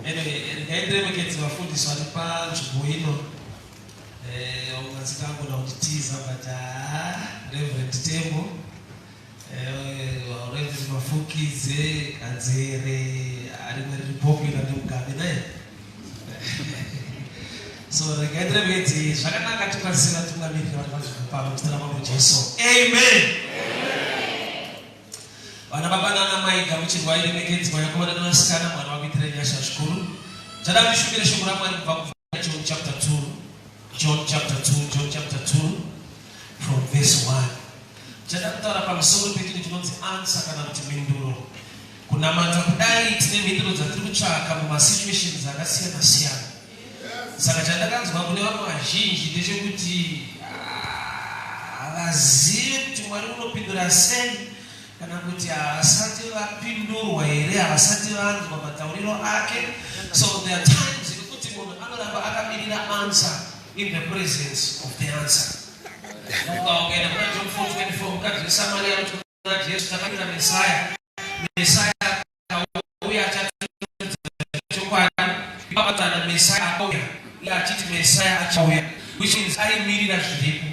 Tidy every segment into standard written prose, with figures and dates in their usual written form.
Anyway, ngaendreme ke dzivafundiswa nepanzvimbo ungazikango nautitiza but Reverend Tembo Reverend Mafukize Kanzere arimwe riri popular nemugabe naye. So ngaendreme ke zvakanaka tikasira tungamirira vanhu vazvipapa muzita ramambo Jesu. Amen. Vana baba nana mai gamuchirwa iremekedzwa yakovana nevasikana mwana wakuitire nyasha zvikuru. Tada ndishumire shoko raMwari kubva John chapter 2. John chapter 2 from verse 1. Tada kutaura pamusoro pechinhu chinonzi answer kana kuti mhinduro. Kunamata kudai tine mhinduro dzatiri kutsvaka mumasituations akasiyana siyana. Saka chandakanzwa kune vamwe vazhinji ndechekuti havazivi kuti Mwari unopindura sei, kana kuti havasati vapindurwa here, havasati vanzwa matauriro ake. So there are times kuti munhu anoramba akamirira answer in the presence of the answer. Ukaenda kuna John 4:24 mukadzi weSamaria anoti kuna Jesu takamira Mesaya akauya achatiudza chokwadi. Ipapo Mesaya akauya, iye achiti Mesaya achauya, which means aimirira zviripo.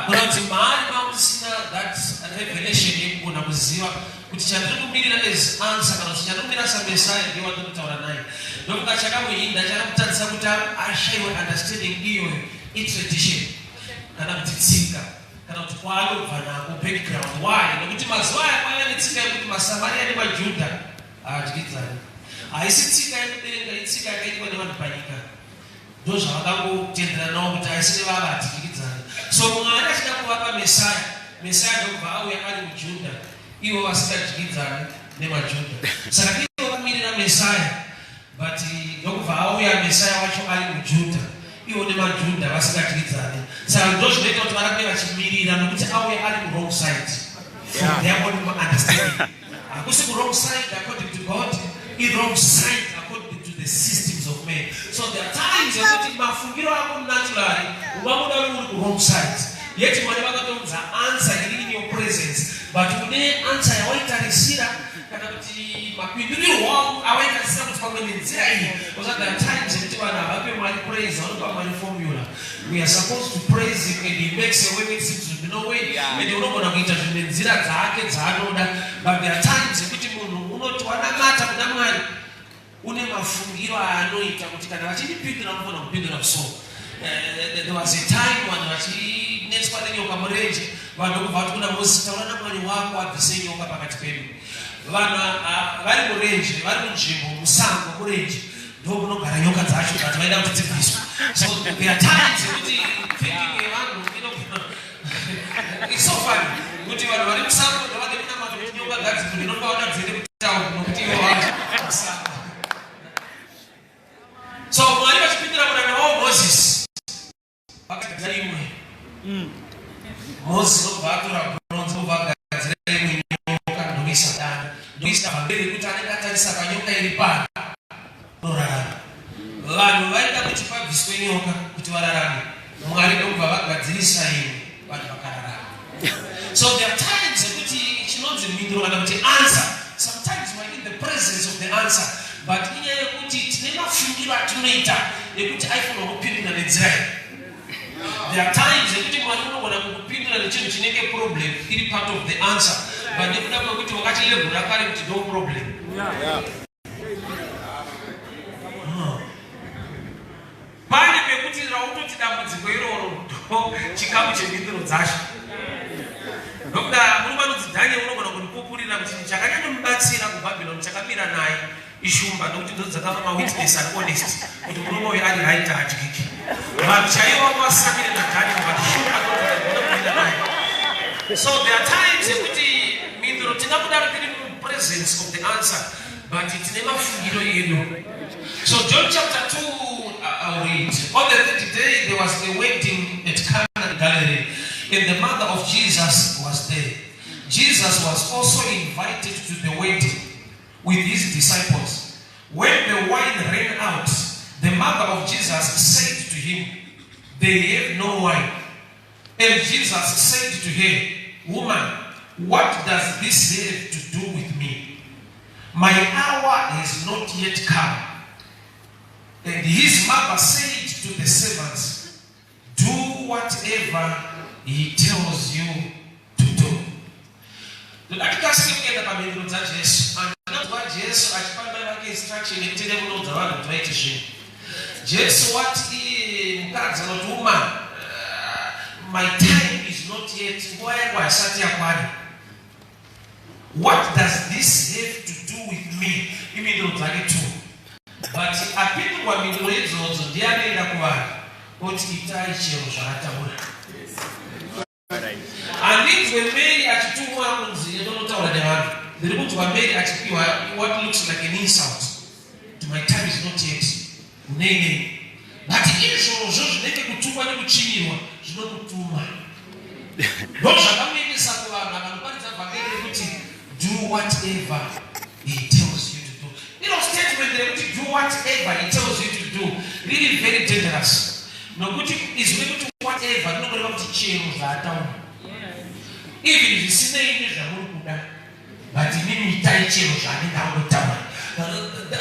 Kunonzi maari mamusina that revelation yekugona kuziva kuti chandiri kumirira as answer kana kuti chandiri kumirira saMesaya ndiye wandinotaura naye. Ndokuti chakamuhinda chakamutadzisa kuti ashayiwe understanding iyoyo itradition kana kuti tsika kana kuti kwaanobva nako background. Why? Nokuti mazuva aya kwaiva netsika yekuti maSamaria nemaJudha adyidzana. Haisi tsika yekudenga, itsika yakaitwa nevanhu panyika. Ndo zvavakangotenderana nawo kuti haisi nevavadyidzana. So Mwari achida kuvapa Mesaya ndokubva auya ari muJudha, ivo vasingadyidzani nemaJudha. Saka ivo vamirira Mesaya, but ndokubva auya Mesaya wacho ari muJudha, ivo nemaJudha vasingadyidzani. Saka ndo zvinoita kuti varambe vachimirira nokuti auya ari wrong side from their own understanding. Hakusi wrong side according to God, wrong side according to the systems of men. So there are times yekuti mafungiro ako naturally ungamuda uri wrong side. Yet Mwari vakatonza answer iri in your presence, but une answer yawaitarisira kana kuti mapinduriro wako awaitarisira kuti pamwe nenzira iyi. Because there are times yekuti vanhu havape Mwari praise, vanopa Mwari formula. We are supposed to praise him and he makes a way when it seems to be no way. And unogona kuita zvinhu nenzira dzake dzaanoda. But there are times yekuti munhu unoti wanamata kuna Mwari une mafungiro anoita kuti kana vachindipindura unofana kupindura so. There was a time vanhu vachinetswa nenyoka murenje, vanhu ndokubva kuti kuna Mozisi taura naMwari wako abvise nyoka pakati pedu. Vanhu vari murenje, vari munzvimbo musango murenje, ndokunogara nyoka dzacho kuti vaida kuti dzibviswe. So there are times kuti thinking yevanhu it's so funny kuti vanhu vari musango ndovade kunamata kuti nyoka ngadzibve ndokuvaona dziende kutaura nokuti ivo musango. So Mwari vachipindura muranda wavo Mozisi vakagadzira imwe. Mozisi ndobva atora bronze ndobva agadzira imwe nyoka ndokuisa danda, ndokuisa pamberi kuti anenge atarisa panyoka iri pano norarama. Vanhu vaida kuti pabviswe nyoka kuti vararame, Mwari ndobva vagadzirisa imwe, vanhu vakararama. So there are times yekuti chinonzi mhinduro kana kuti answer, sometimes we are in the presence of the answer, but inyaya yekuti tine mafungiro atinoita yekuti aifana kupindura nenzira iyi. There are times yekuti Mwari unogona kukupindura nechinhu chinenge problem iri part of the answer, but nekuda kwekuti wakachilebhura kare kuti no problem. Pane pekuti rautoti dambudziko iroro ndo chikamu chemhinduro dzacho. Ndokuda muri vanonzi Dhaniel unogona kundipupurira kuti chakanyanya kuBhabhironi chakamira naye ishumba, nokuti ndo dzakava mawitness and honest kuti murume uyu ari right hadyiki. Vanhu chaivo vasamire naDhaniel vachishumba ndokuda naye. So there are times yekuti mhinduro tingakudaro tiri mupresence of the answer, but tine mafungiro edu. So John chapter 2 I'll read. On the third day there was a wedding at Cana in Galilee, and the mother of Jesus was there. Jesus was also invited to the wedding with his disciples. When the wine ran out, the mother of Jesus said to him, "They have no wine." And Jesus said to her, "Woman, what does this have to do with me? My hour has not yet come. And his mother said to the servants, do whatever he tells you to do. My time is not yet. What does this have to do with me? But a people were in the also, they are made up what itai chero shataura. And if we made at 2 months, you don't know what they are. The report were made at what looks like an insult. To my time is not yet. Nay. But if you make a good one, you not too much. Do whatever he tells you to do. You know, statement that do whatever he tells you to do. Really very dangerous. No good is able to whatever. Nobody wants to change that down. Even if you see the English, but you need to change that down.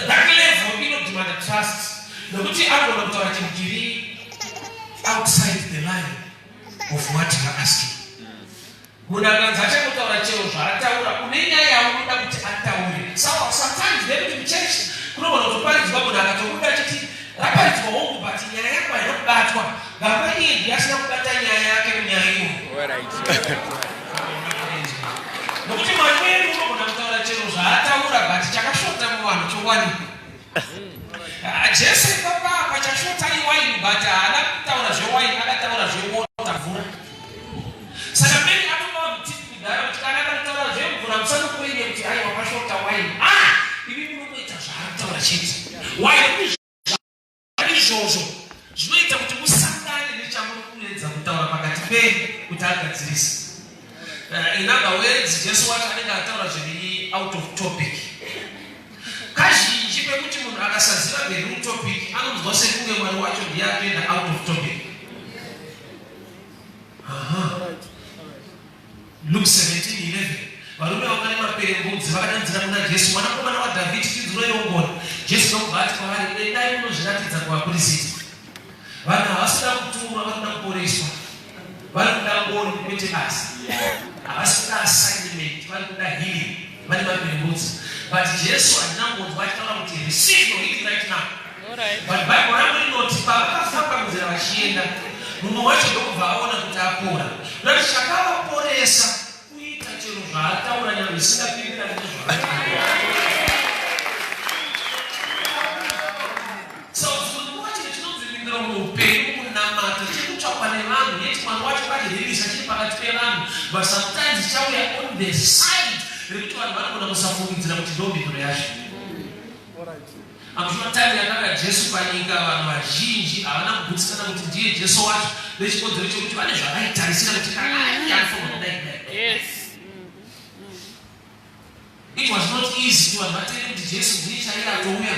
That level, you don't demand a trust. No good to outside the line of what you are asking. Sometimes they will be changed. In other words, just what I think out of topic. Kashi, the root topic, and was saying out of topic. Luke 17:11. Warume wakati pembunzi vakati Yesu wanakomana wa David chizuro ngoni. Yesu ngati kwa hali dai muno zvinatidza kwa kurisiti. Vana vasina kutuma vasina kuporeswa. Vari kuda ngoni kupete basi. Havasina assignment, vari kuda healing. Vari pembunzi. But Yesu anangoni vachitaura kuti receive your healing right now. But Bible rangu inoti pavakafamba muzera vachienda. Mumwe wacho ndokubva aona kuti apora. Nati chakavaporesa kuita chero zvaataura nyama zvisingapindira so wacho chinonzvingira muupenyu kunamata chekutsvakwa nevanhu yeti mwari wacho kadirivisa chiri pakati pevanhu but sometimes chauya on the side rekuti vanhu vanogona kusafungidzira kuti ndomhinduro yacho. Akuzviona time yakanga Jesu panyika vanhu vazhinji havana kugutsikana kuti ndiye Jesu wacho nechikodzero chekuti vane zvavaitarisira kuti anofanira kudai. It was not easy to understand kuti Jesu ndiye chaiye atouya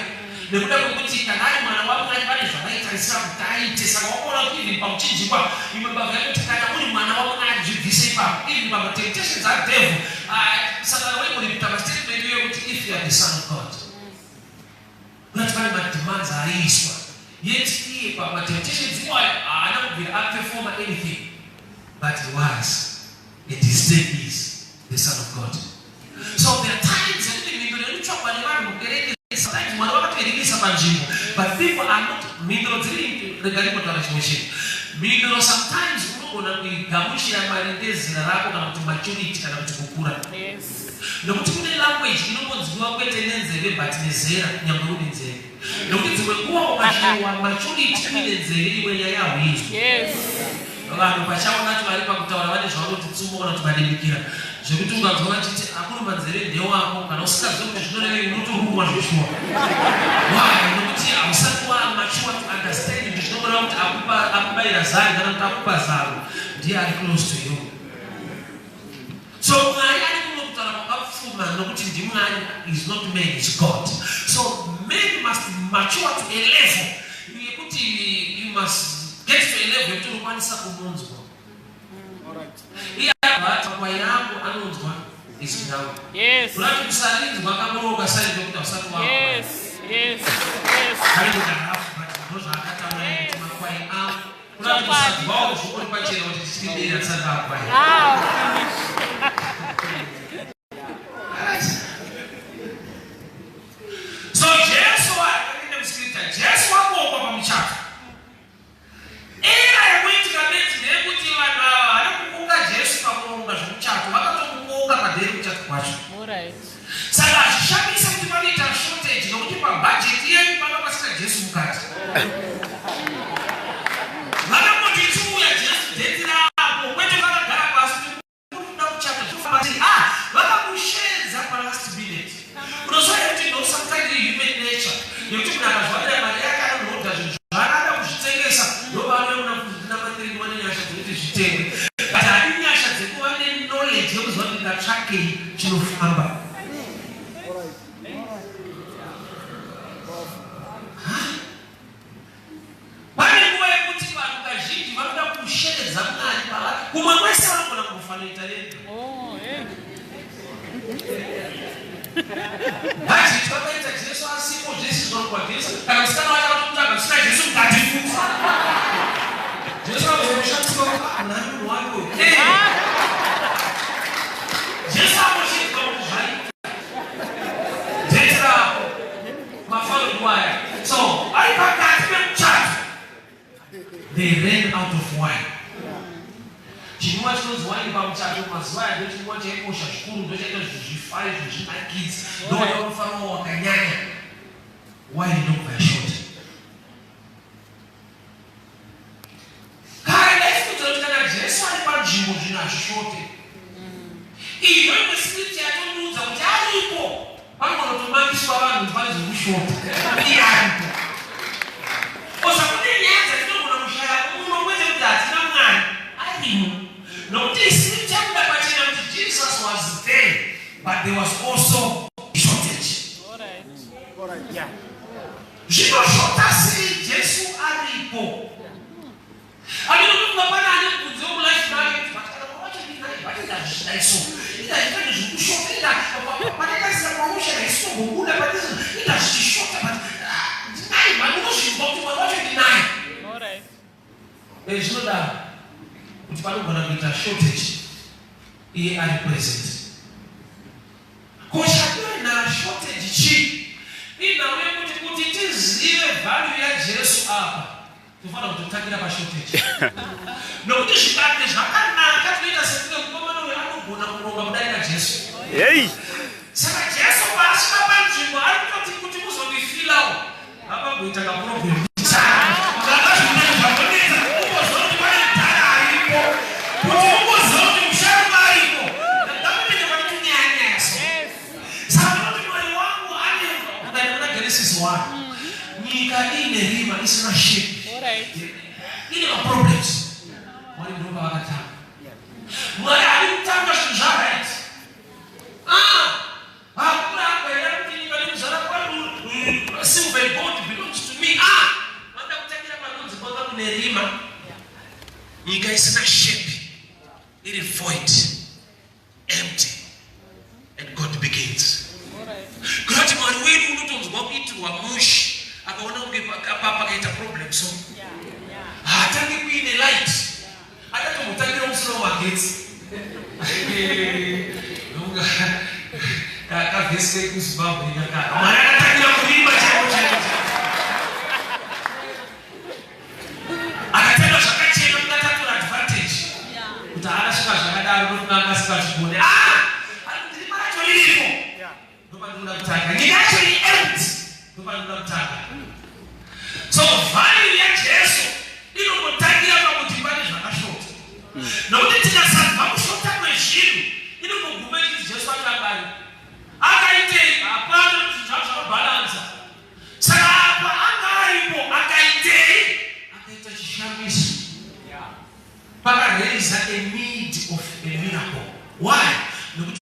nekuda kwekuti kana ari mwana waMwari vane zvavaitarisira kuti aite. Saka wakuona kuti even pamuchinjikwa imwe mbavha yakuti kana uri mwana waMwari zvibvise ipapo even pamatemptations adevil. Saka waigoripita pastatement yekuti if you are the son of God. Unataka demands aiswa. Yet he temptations perform anything. But he was. And he still is the Son of God. So there are times but people are not regarding what Mhinduro sometimes maturity nokuti kune language inogonziwa kwete nenzeve but nezera nyamurudi nzeve nokuti dzimwe nguva ukashiwa maturity inenzeve iwe yayawo izvo. Vanhu pachaona kuti vari pakutaura vane zvavanoti tsumo kana kuti mademikira zvekuti unganzwa vachiti akuru manzeve ndewako kana usingazivi kuti zvinorevei unotorumwa zveshuwa. Why? Nokuti hausati wamature to understand kuti zvinogona kuti akubayira zari kana kuti akupa zaro ndiye ari close to you. So Mwari ari kunokutaura kwakapfuma nokuti ndiMwari is not man, is God. So men must mature to a level yekuti you must get to a level yekuti unokwanisa kumunzwa. bata kwa yangu anonzwa isinawo. Yes. Ulati kusalizi wakamoroga sali ndio kusatu wako. Yes. Yes. Yes. Karibu na hapo ndio akata mwana kwa yangu. Ulati kusalizi wao shughuli kwa chini watisikiliza sana hapa. So Yesu akaenda msikita. Yesu hapo kwa mchaka. Era yamwiti kabeti nekuti wana anakukunga Yesu pamunga zvuchatu vakatokukunga paderi kuchatu kwacho. Alright. Saka shabisa kuti vanoita shortage nokuti pabudget yenyu panopasika Yesu mukati. Vanamoti chiuya Yesu deti rapo kwete vakagara pasi kuda kuchata chofati vakakushenza palast minute. Unozoya kuti no sometimes human nature yekuti munhu akazvarira mari yake anonoda zvinhu zvaanoda kuzvitengesa ndovanwe una matiri wane nyasha dzekuti zvitenge but hari nyasha dzekuva neknowledge yekuziva kuti ndatsvakei chinofamba. Pane nguva yekuti vanhu kazhinji vanoda kusheredza Mwari pavari kumwe kwese vanogona kufanira rega. Budget vakaita Jesu asipo Jesu zvinokwadisa kana musikana wacho akatomutsvaga zvisina Jesu mukati futi. Jesu akushandiswa munhu wako. Jesu akushandiswa kuti zvaita. Jesu apo mafaro waya. So ari pakati pemuchato they ran out of wine. Chinwa chinonzi wine pamuchato mazuva aya ndochinwa chaikosha zvikuru ndochaita zvifai zvezvinakidzi ndoda unofanira wakanyanya. Wine ndokubva yashota. Kana isikuti kuti kana Jesu ari panzvimbo zvinhu hazvishote. Iyo imwe script yatonuudza kuti aripo panotomangiswa vanhu kuti pane zvirikushota. Iye aripo. Osakuti nyaya dzatinogona kushaya uno kwete kuti hatina Mwari arimo. Nokuti script yakuda pachena kuti Jesus was there but there was also shortage. Alright. Yeah. Zvinoshota sei Jesu aripo. Anokuti pana ane kunze life nake patara kwacho ndinai patenda zvidaiso. Ita zvikushota ita patakaisa kwamusha isogobuda patisa ita zvishota but ndinai vanozvimba kuti mwana wacho ndinai. Alright. Zvinoda kuti panogona kuita shortage iye ari present. Koshadwe na shortage chi inawe kuti tizive value ya Jesu apa tofanira kutotangira pa shortage. Nokuti zvikati zvakanaka tinoita sekuti mukomana uyu anogona kuronga kudarika Jesu. Hey. Saka Jesu paasvika panzvimbo ari kutoti kuti muzondifilawo apangoita kaproblem. Nyika ine rima isina shape. Ine problems. Mwari ndoba wakatanga. Mwari alimtanga zvinhu zvaright. Hakuna akaenda kuti nyika nemuzara kwanu silver gold belongs to me. Wanda kutangira panonzi kwanga kune rima. Nyika isina shape. Iri void. Empty. And God begins. Kuti Mwari wedu unotonzwa kuitirwa mushi. Akaona unge pakaita problem so hatangi kuine light atatomutangira musoro magetsi kavhese kuzimbabwe nyakaka Mwari akatangira kurima chaiko akatenga zvakachena mukatatora advantage kuti arasvika zvakadaro nokunga asikazvigone rima racho riripo ndopandoda kutanga nyika yacho iri empty ndopandoda kutanga. So value ya Jesu inokutangira pakuti pane zvakashota. Nokuti tikasabva kushota kwezvinhu inokugume kuti Jesu akabari akaitei hapana kuti zvazvakabalansa. Saka apa anga aripo akaitei akaita chishamiso pakaraisa a need of a miracle. Why? Nokuti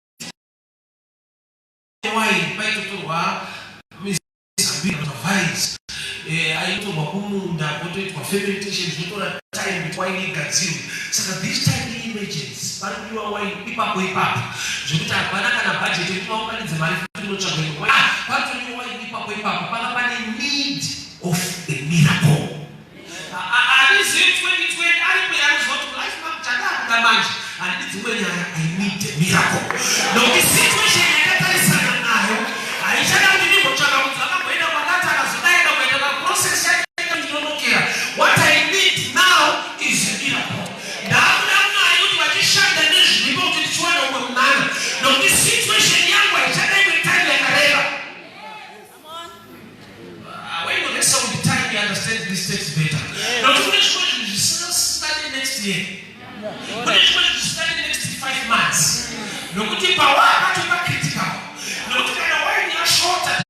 wine paitotorwa vines aitorwa kumunda potoitwa fermentation zvinotora time kuti wine igadzirwe. Saka this time emergency. But you are waiting, people are going up. Je vous apprends à la budget, je vous apprends à des maladies, but you are waiting, people are going up. But I need of a miracle. This year 2020, I was going to life map Chaka, and this is when I need a miracle. Now, this situation is I shall be able to process. What I need now is a miracle. Now, this situation, when you listen with time, you understand this text better. Now, to finish what you study next year. But it's going to study next 5 months. No good power, but critical. No good why you are shorter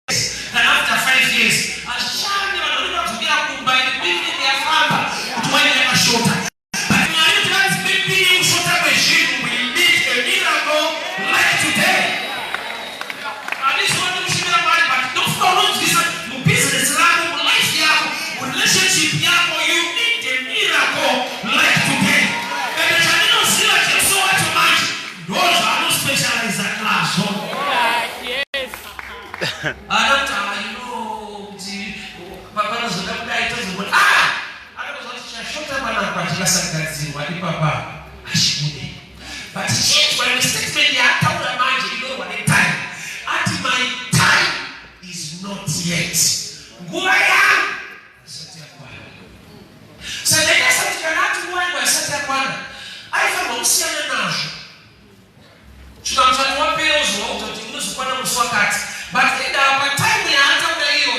than after 5 years. A child you are not to be up by the building their father to when they are shorter. But in our lives, maybe shorter machine will need a miracle like today. And this one you should have money, but don't follow this business life, relationship, you need a miracle like today. And if I don't see what you so much, those are not specialized at class. Yes. I don't know, Papa was a guy doesn't want. I was a short time and a particular what the Papa. But change my statement, you have to imagine, you know what the time. At my time is not yet. Go I am. So the next time you cannot do one by Santa Juana. I found see an ange. She comes at one pillows, to use one of the but in the time we are out of the year,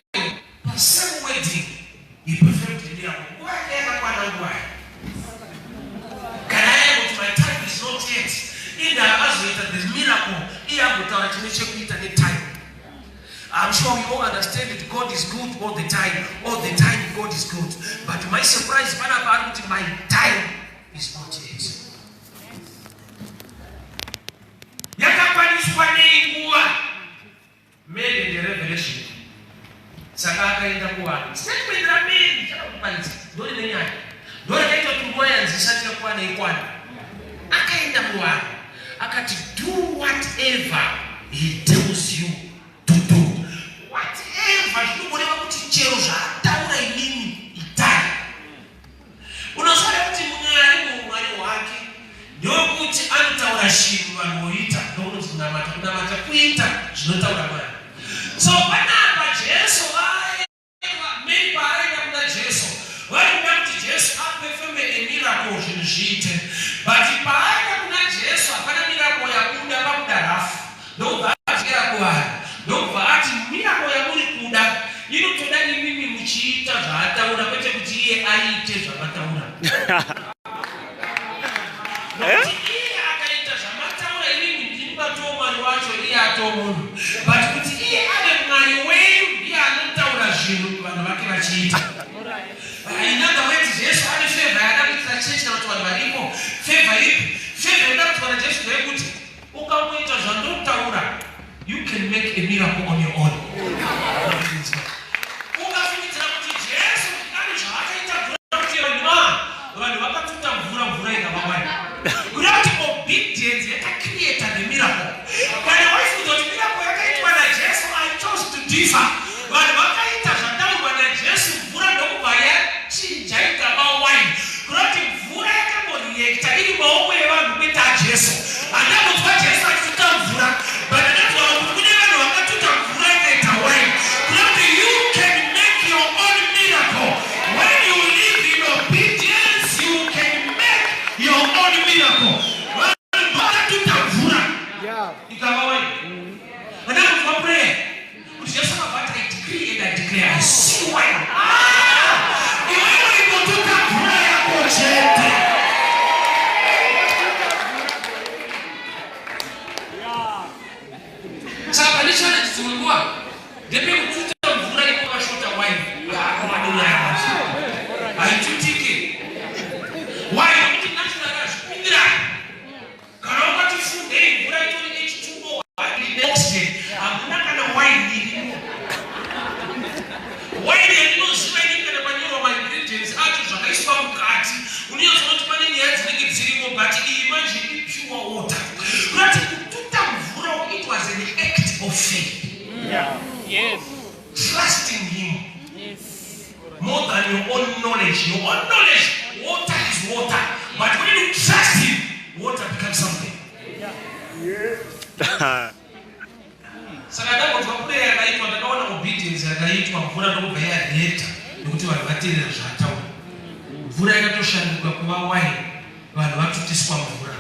some wedding, you prefer to be a why ever why? Can I have my time is not yet? In the Azure, there's miracle, here without any time. I'm sure we all understand that God is good all the time. All the time God is good. But my surprise, my time is not yet. Made in the revelation. Sakaka in the one. Statement that made. Don't get to go and set up one in one. I can't do one. I got to do whatever He tells you to do. Whatever you want to change, down I mean itali. Unasema kuti mwalimu wake ndio kuti antaurashimwa moita ndio tunamata kuita zinotaura mwana. So panapa Jesu mimi pamoja na Jesu. Wewe mtu Jesu apefeme miracle jinjite. But pamoja na Jesu hapana miracle ya kunda babu darafu. Ndio baadhi kwa ndio baadhi miracle ya kuda. Yino tudani mimi mchiita hata unapete kutie aite za matauna. Akaita za matauna ili mtimba toma niwacho ili atomo. But kutie ade mwali wenu ili anatauna jinu bana bakira chiita. Inanga wetu Yesu ade favor adamu church na watu walibariko. Favor ipi? Favor ndio kwa Yesu ndio kuti. Ukamwita za ndotaura. You can make a miracle on your own. Obedience created the miracle. When the wife was doing miracle, I chose to differ. When Jesus vura ndo kubaya chinjaita ba wine. Kurati vura yakamoriekta ili maombe wangu kwita Yesu. Adamu kwa Yesu atuta vura. But that's why we never know what to vura yaita wine. Kurati you can make your own miracle. When you live in obedience, you can make your own miracle. I see why. Why they don't see any kind of manure of my ingredients? I just want to knowledge, your own knowledge, water is water. But when you trust him, water becomes something. Sakada kwa prayer yakaitwa ndakaona obedience yakaitwa mvura ndokubva yadheta nokuti vanhu vateerera zvataura. Mvura yakatoshanduka kuva wine, vanhu vatutiswa mvura.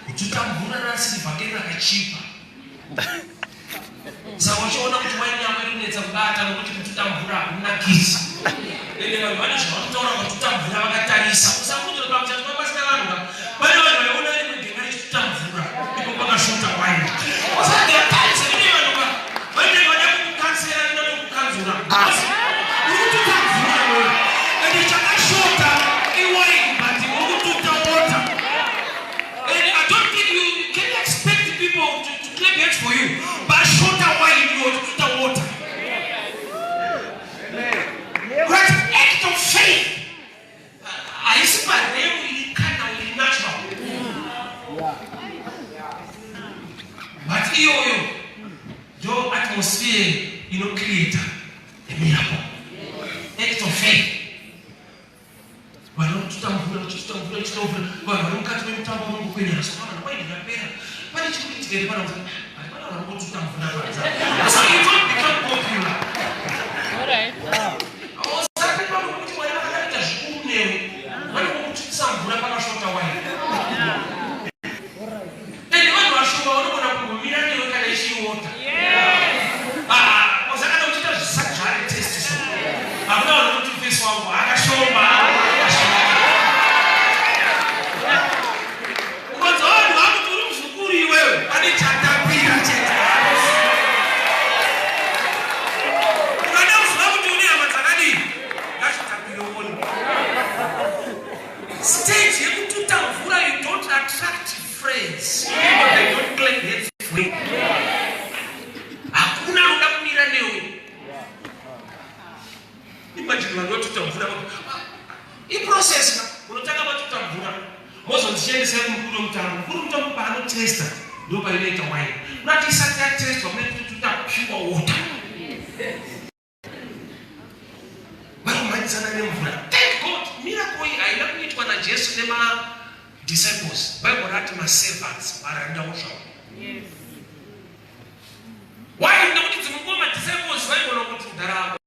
Kututa mvura rasirivha keri rakachipa. Saka uchiona kuti wine yako inonetsa kubata nokuti kututa mvura hakunakisi. Ende vanhu vane zvavakutaura kututa mvura vakatarisa. Usakuti pamuchato papasina vanhu pane vanhu vaiona vari mugenga rechituta mvura ipo pakashota wine. For you, but shorter wine you want to water. Great act of faith. I see my name kind of natural. But your atmosphere, create a miracle. Act of faith. But not to so you don't become popular. Alright. Disciples, Bible wrote my servants, but I don't show. Yes. Why don't you go my disciples? Why don't you go to Darab?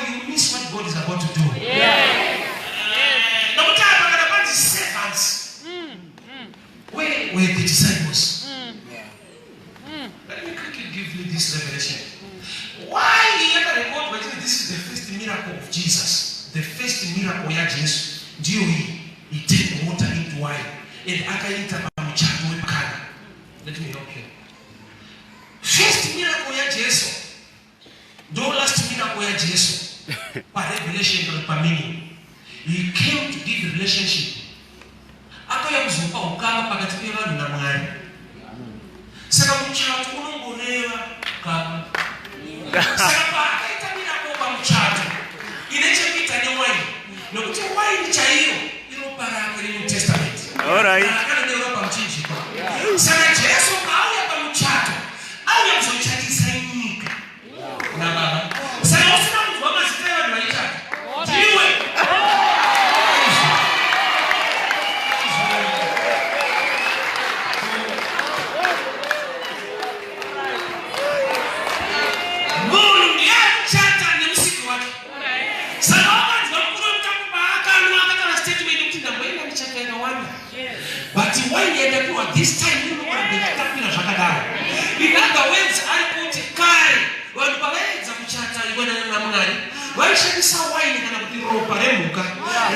You miss what God is about to do. Servants. Where were the disciples? Let me quickly give you this revelation. Why he ever record whether this is the first miracle of Jesus? The first miracle of Jesus. He turned water into wine. And let me help you. First miracle of Jesus. The last miracle of Jesus. By revelation of the meaning. He came to give relationship. Saka muchato unongolewa kama saka akaita kwa muchato inechepita ni wine nokuti wine chairo inopara kwenye New Testament. Alright. Kana ndio hapa mchinji kwa saka Yesu kauya kwa muchato au ya mzochati sainika na baba saka usina mtu wa mazitewa ni walichata jiwe this time you know what the caterpillar shakadara. In other words, I put a car when Palenza Muchata, you went on Namani. Why should this wine and a rope Paremuka?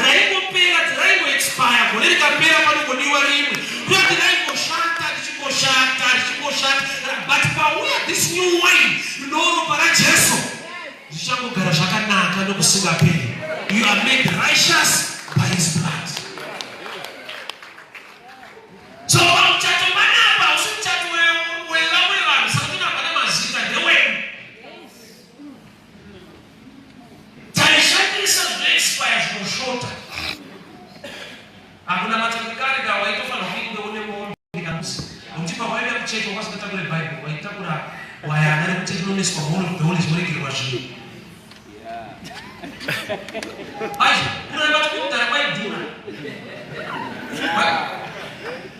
Rainbow pay at rainbow expire, political pay up on the Warim. You have the rainbow shot, but for where this new wine, you know, Parajeso. You are made righteous by his blood. So shorter. Hakuna matangari gawa ito fano hingo ule mwombi na testimonies from all of the Holy Spirit in worship. I kuna watu kutarabia duna.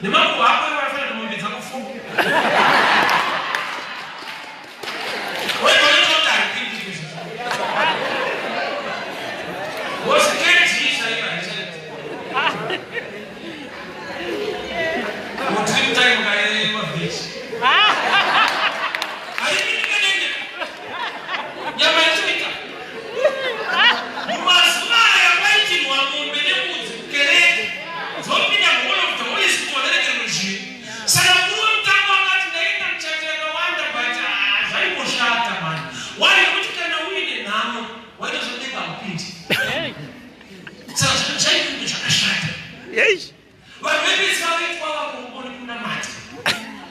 Ni mambo hapo wanafanya na mambo za kufunga. Wewe ndio unataka kitu. What's the case here sasa? What time guy of this? Yes. Well, maybe it's not it for kuna mata.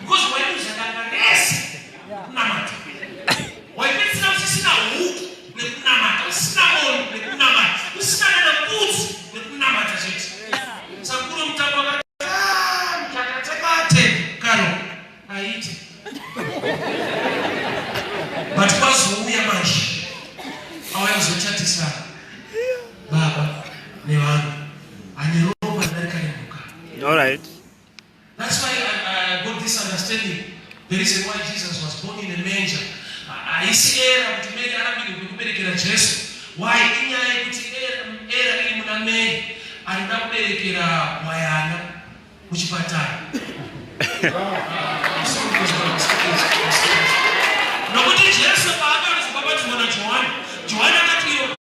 Because when you say that yes, kuna mata. When it's not sisi na huku, ni kuna mata. Sina moyo, ni kuna mata. Sina na boots, ni kuna mata shit. Sakuru mtapaka mtakate karo. Haiti. But kwa ya maji. Hawa zochati sana. Baba, ni wangu. All right. That's why I got this understanding. The reason why Jesus was born in a manger. I see era to make Arabic to make it a Jesus. Why in ya kuti era ili muname anapelekera wayana kuchipatana. No kuti Jesus baba baba tuona Joana katiro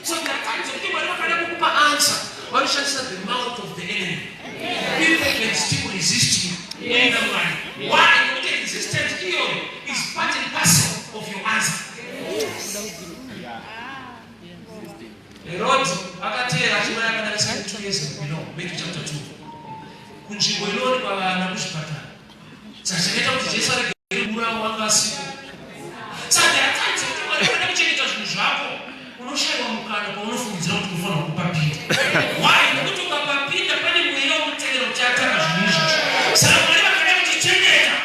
So there are times when people don't answer. Why should I say the mouth of the enemy? People can still resist you. Why? Because resistance here is part and parcel of your answer. Herod akatera chimaya kana sasa 2 years below, Matthew chapter 2. Kunjimbo iloni kwa anakushipata. Sasa keta kuti Yesu aligura wanga siku. Sasa there are times when people don't change the zvapo. Unoshaiwa mukana kwa unofungidzira kuti kufana kupapira. Why? Nokuti ukapapira pane mweya unoteera kuti ataka zvinizvo. Saka mwari vakada kutichenjera.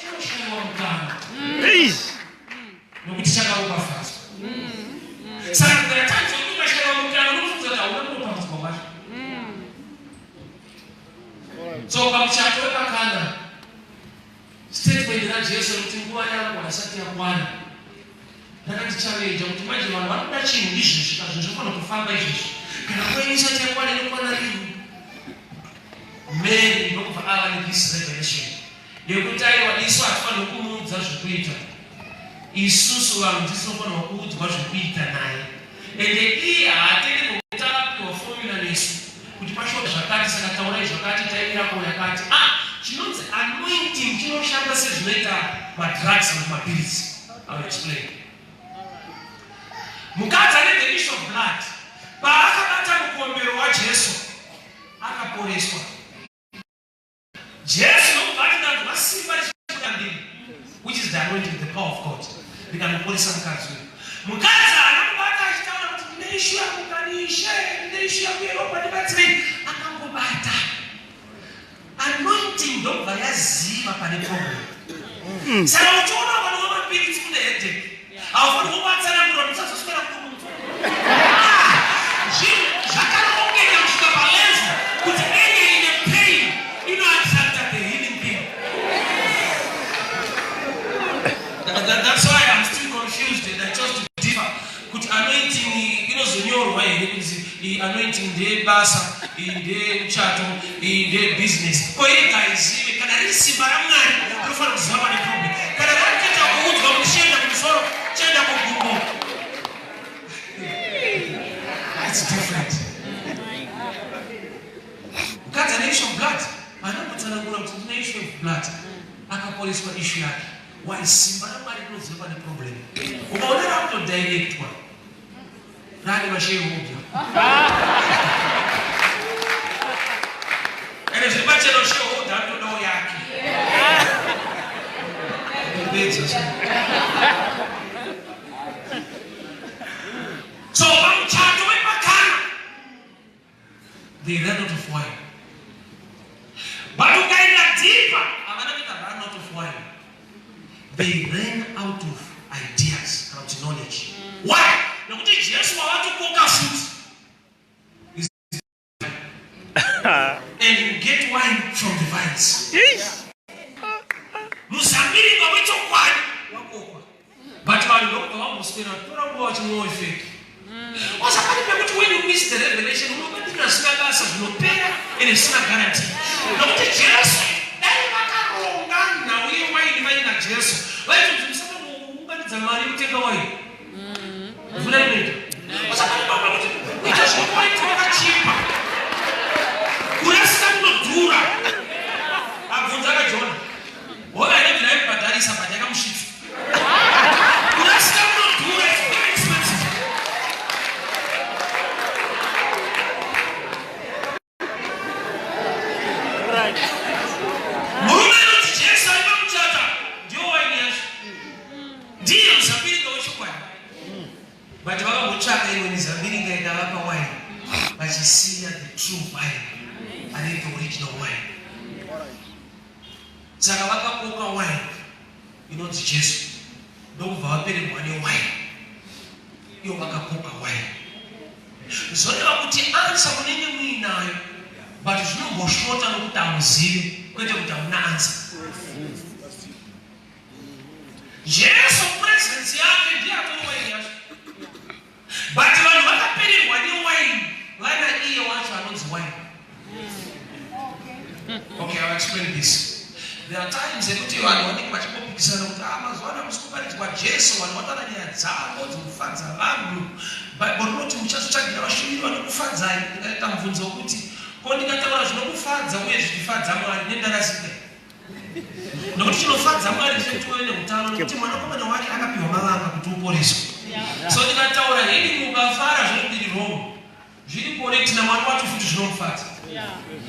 Unoshaiwa mukana. Nokuti chakaropa fast. Saka there are times when so pamuchato wepakana statement ina Jesu kuti nguva yangu asati yakwana ndakati chaveja kuti manje vanhu vanoda chinhu izvizvi kazvo zvinofana kufamba izvizvi kana kwenyu isati yakwana inokwana rini Mary ndokubva ava ne-this revelation yekuti aiwa isu hatifanira kumuudza zvekuita isusu vanhu tinofanirwa kuudzwa zvekuita naye ende iye haatendi kutapiwa formula nesu kuti pashoka zvakati saka taurai zvakati taimira kuona yakati chinonzi anointing chinoshanda sezvinoita madrugs nemapilisi. I will explain. Mukadzi ane the issue of blood paakabata mukombero waJesu akaporeswa. Jesu nokubata vasimba chikambiri which is the anointing, the power of God. Ndikamuporesa mukadzi uyu. Mukadzi anamubata achitaura kuti ndine issue yamukanishe ndine issue yakuyeropa ndibatsirei akangobata. Anointing ndobva yaziva pane problem. Saka uchiona vanhu vamapirisi kune headache haufaniri kubatsana munhu musazoswera kumuntu. Zvinhu zvakarongeka kusvika palevel kuti enge ine pain inoattracta the healing thing. That's why I'm still confused and I chose to differ. Kuti anointing inozonyorwa here kuti anointing ndeyebasa ndeyemuchato ndeyebusiness ko yega izive kana riri simba raMwari rinofanira kuziva pane problem. Kana kuita kuudzwa kuti chienda kumusoro chienda kugumbo, it's different. Mukadzi ane issue of blood anongotsanangura kuti ndine issue of blood akaporeswa issue yake. Why? Simba raMwari rinoziva pane problem. Ukaona rakutodirect rani mashehu mubya. And if chero show that to know yake. So I'm chatting with my car. They ran out of wine. But you guys deeper. I'm going to run out of wine. They ran out of ideas, out of knowledge. Why? Now, Jesus want to cook our food. And you get wine from the vines. Yes. Musambiri kwa wicho kwani wako. But when you go almost there, don't watch more effect. What's happening when you miss the revelation? You don't get a snap as a no pair and a snap guarantee. Now, the Jesus, now we might divine like Jesus. Why don't you say, the money take away? What's happening? We just want to get cheaper. Kurasa not dura. Agonzaga John. What I don't like, but that is a Padagam shit. Kurasa not dura. It's very expensive. Right. Murumeno tichesa iba mchata. Dio wainyashu. Dio msabiri kwa uchu kwani. But waka mchaka iwe nizabiri gaida waka wine. But you see the true wine. And the original wine. Saka waka kuka wine. You know the Jesus. Don't vapere mwani wine. You waka kuka wine. So you have to answer when you know. But it's not more short than what I'm saying. When you have to answer. Jesus presence yake ndio wine. But when you vapere mwani wine, like that here watu anonzi wine. Okay, I'll explain this. There are times that you are wanting much more because of the Amazon, but Jesus, one water than the Zabo, to fans a lamb, but not to just check the Russian one of fans. I am from Zobuti. Calling at the no fans away to the fans. I'm in the rest. No fans are married to a town, and I have your mother to police. So the tower, any move far as only the home. Jiri correct na watu futu no fat.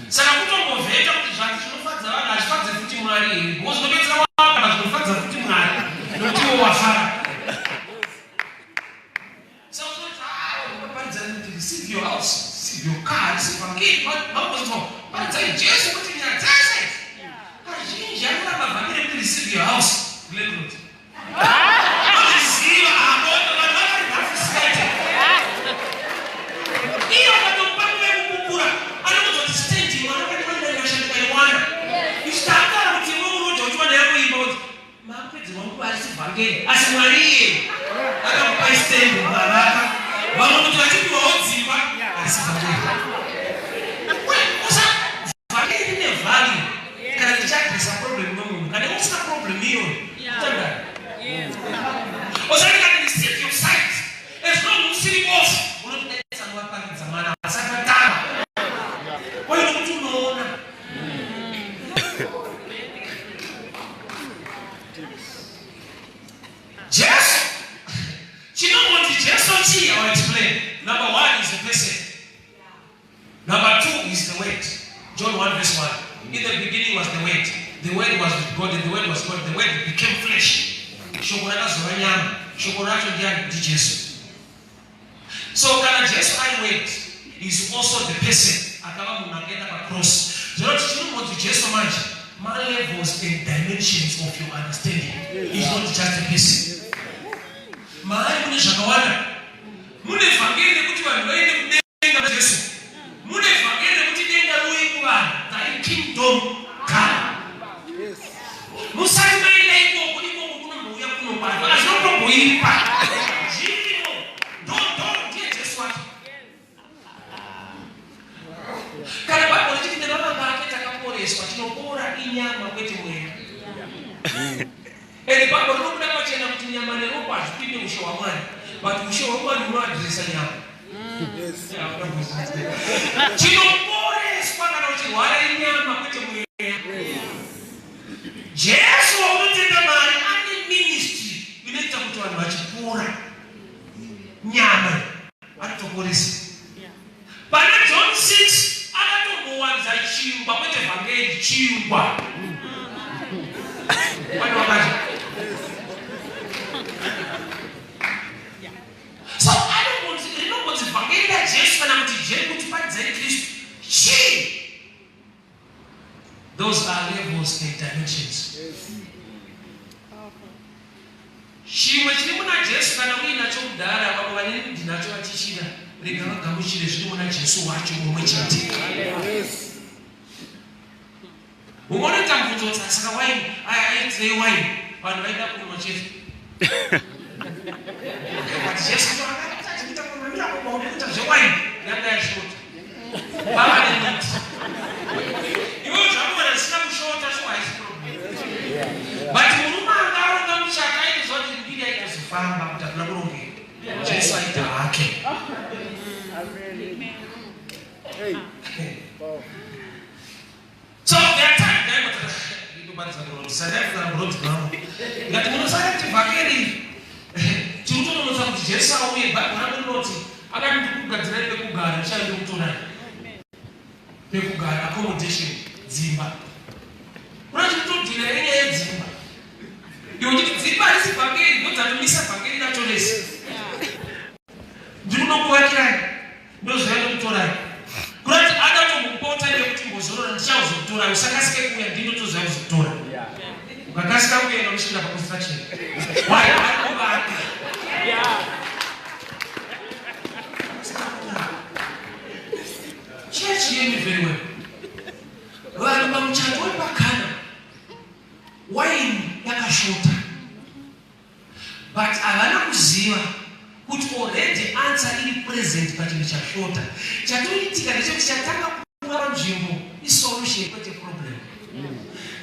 Sana kuto moveta kuti zvati zvinofadza vanhu azvifadze futi Mwari. Wozobetsera waka kana zvinofadza futi Mwari. Nokuti wafara. So unoparidza kuti receive your house, receive your car, receive your kid. But Jesus kuti nyadzase. Azhinji anoramba vhamire kuti receive your house. Glenwood. Receive abona vanhu vari iyo katopanga kukukura anokuti stage wanokati vashandika iwana istakara kuti unoja uchwana yako imba mapedzi wangu asivhangeri asi Mwari akamupa stand baraka vanokuti vachipiwawo dzimba asivhangeri usa vhangeri ne value kana tichadresa problem nomunhu kana usina problem iyo utandani usati kana receive your sight as long as you off I'll explain. Number one is the person. Number two is the word. John 1 verse 1. In the beginning was the word. The word was with God and the word was God. The word became flesh. So kana Jesus I word is also the person. Akaba munagenda across. The Lord you know what Jesus manage. My levels and dimensions of your understanding is not just a person. Mahali kuna shakawana. Mune fangene kuti vanhu vaende kudenga Jesu. Mune fangene kuti denga ruiku vanhu. Thy kingdom come. Yes. Musati maenda iko kuliko kunomboya kunopanda. Azvinomboipa. Zvino. Don't get Jesu wacho. Kana Bible ichiti ndava pake takaporeswa tinopora inyama kwete mweya. Eri Bible rinokuda pachena kuti nyama neropa azvipinde usho wa Mwari. But we show one who are dressing up. Yes. Chinopores para noti wale nyama kwete mweya. Jesu wakutenda mari ane ministry inaita kuti vanhu vachipora nyama atoporesa. Pana John 6 akatombowanza chimba kwete vhangeri. age chingwa. So I don't want to, you know what Evangelist Jesus when I'm to those are levels and dimensions. She was living at Jesus when we natural data about what I did not teach you. Regarding the mission is doing at Jesus, watch you which we want to come to us as a wine. I ate the wine, but right up with my chest. But just the wine, that I should. You will travel and snap short as wise. But you know, is what you did as a farm after the just like the arcade. So that time, you got to go to accommodation, Zimba. What you do delay Zimba? You did Zimba is again, not a miss up again at this. Do you know what those random to that? Great Adam important was on shells of Tora, Sakaske, and Dino to Zells of Tora. But that's how we are not about construction. Why? Yeah. Church hear me very well. Well, I'm chatting back. Wine yakashota. But avana kuziva kuti already answer iri present but ichashota. Chatoitika ndechekuti chatanga kuwa nzvimbo isolution kwete problem.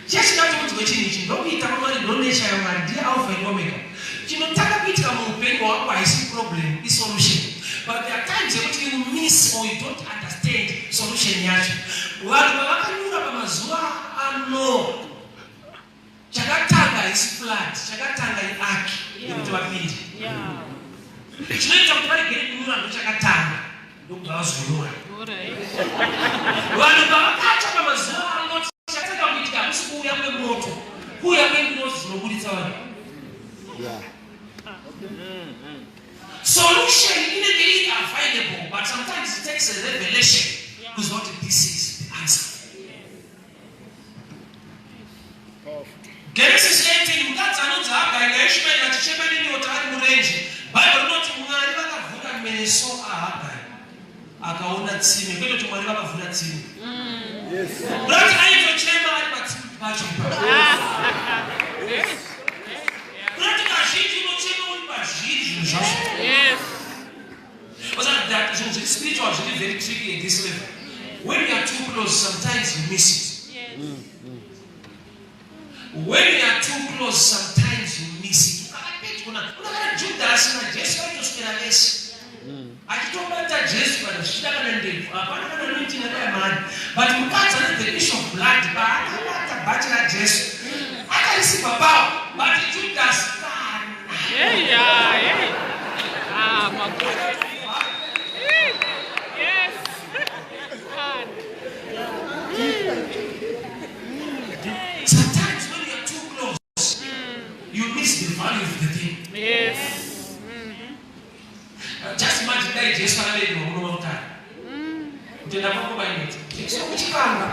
Chechikati kuti wechini ndokuita pamari donation yamandi alpha and omega. Chinotaka kuitika muupenyu wako haisi problem isolution. But there are times that you miss or you don't understand solution yacho. Vanhu vakanyura pamazuva ano chakatanga is flood, chakatanga iark kuti vapinde. Chinoita kuti varegere kunyura ndochakatanga ndokubva vazorora. Vanhu pavakacha pamazuva ano chakatanga kuitika hakusi kuuya kwemoto, kuuya kwengozi dzinobuditsa vanhu. Solution is available, but sometimes it takes a revelation because what this is the answer. Genesis 18, that's another guy. That shepherd in your time range. Bible not Munga Meso Ahagai. Akaona Tsimi. Go to Mariva Vuna Tsimi. Yes. But I don't chamber but much. Yes. Yes. But that is spiritual is really very tricky at this level. When you are too close, sometimes you miss it. Yes. When you are too close, sometimes you miss it. Judas and Jesus went to Spirales. I told him that Jesus was a man. But you can't the issue of blood. But Jesus. I can see Papa, but Judas. Yeah. Ah, my goodness. Yes. Sometimes when you are too close, you miss the value of the thing. Yes. Just imagine that Jesus was a long time. You never go by it. So which camera?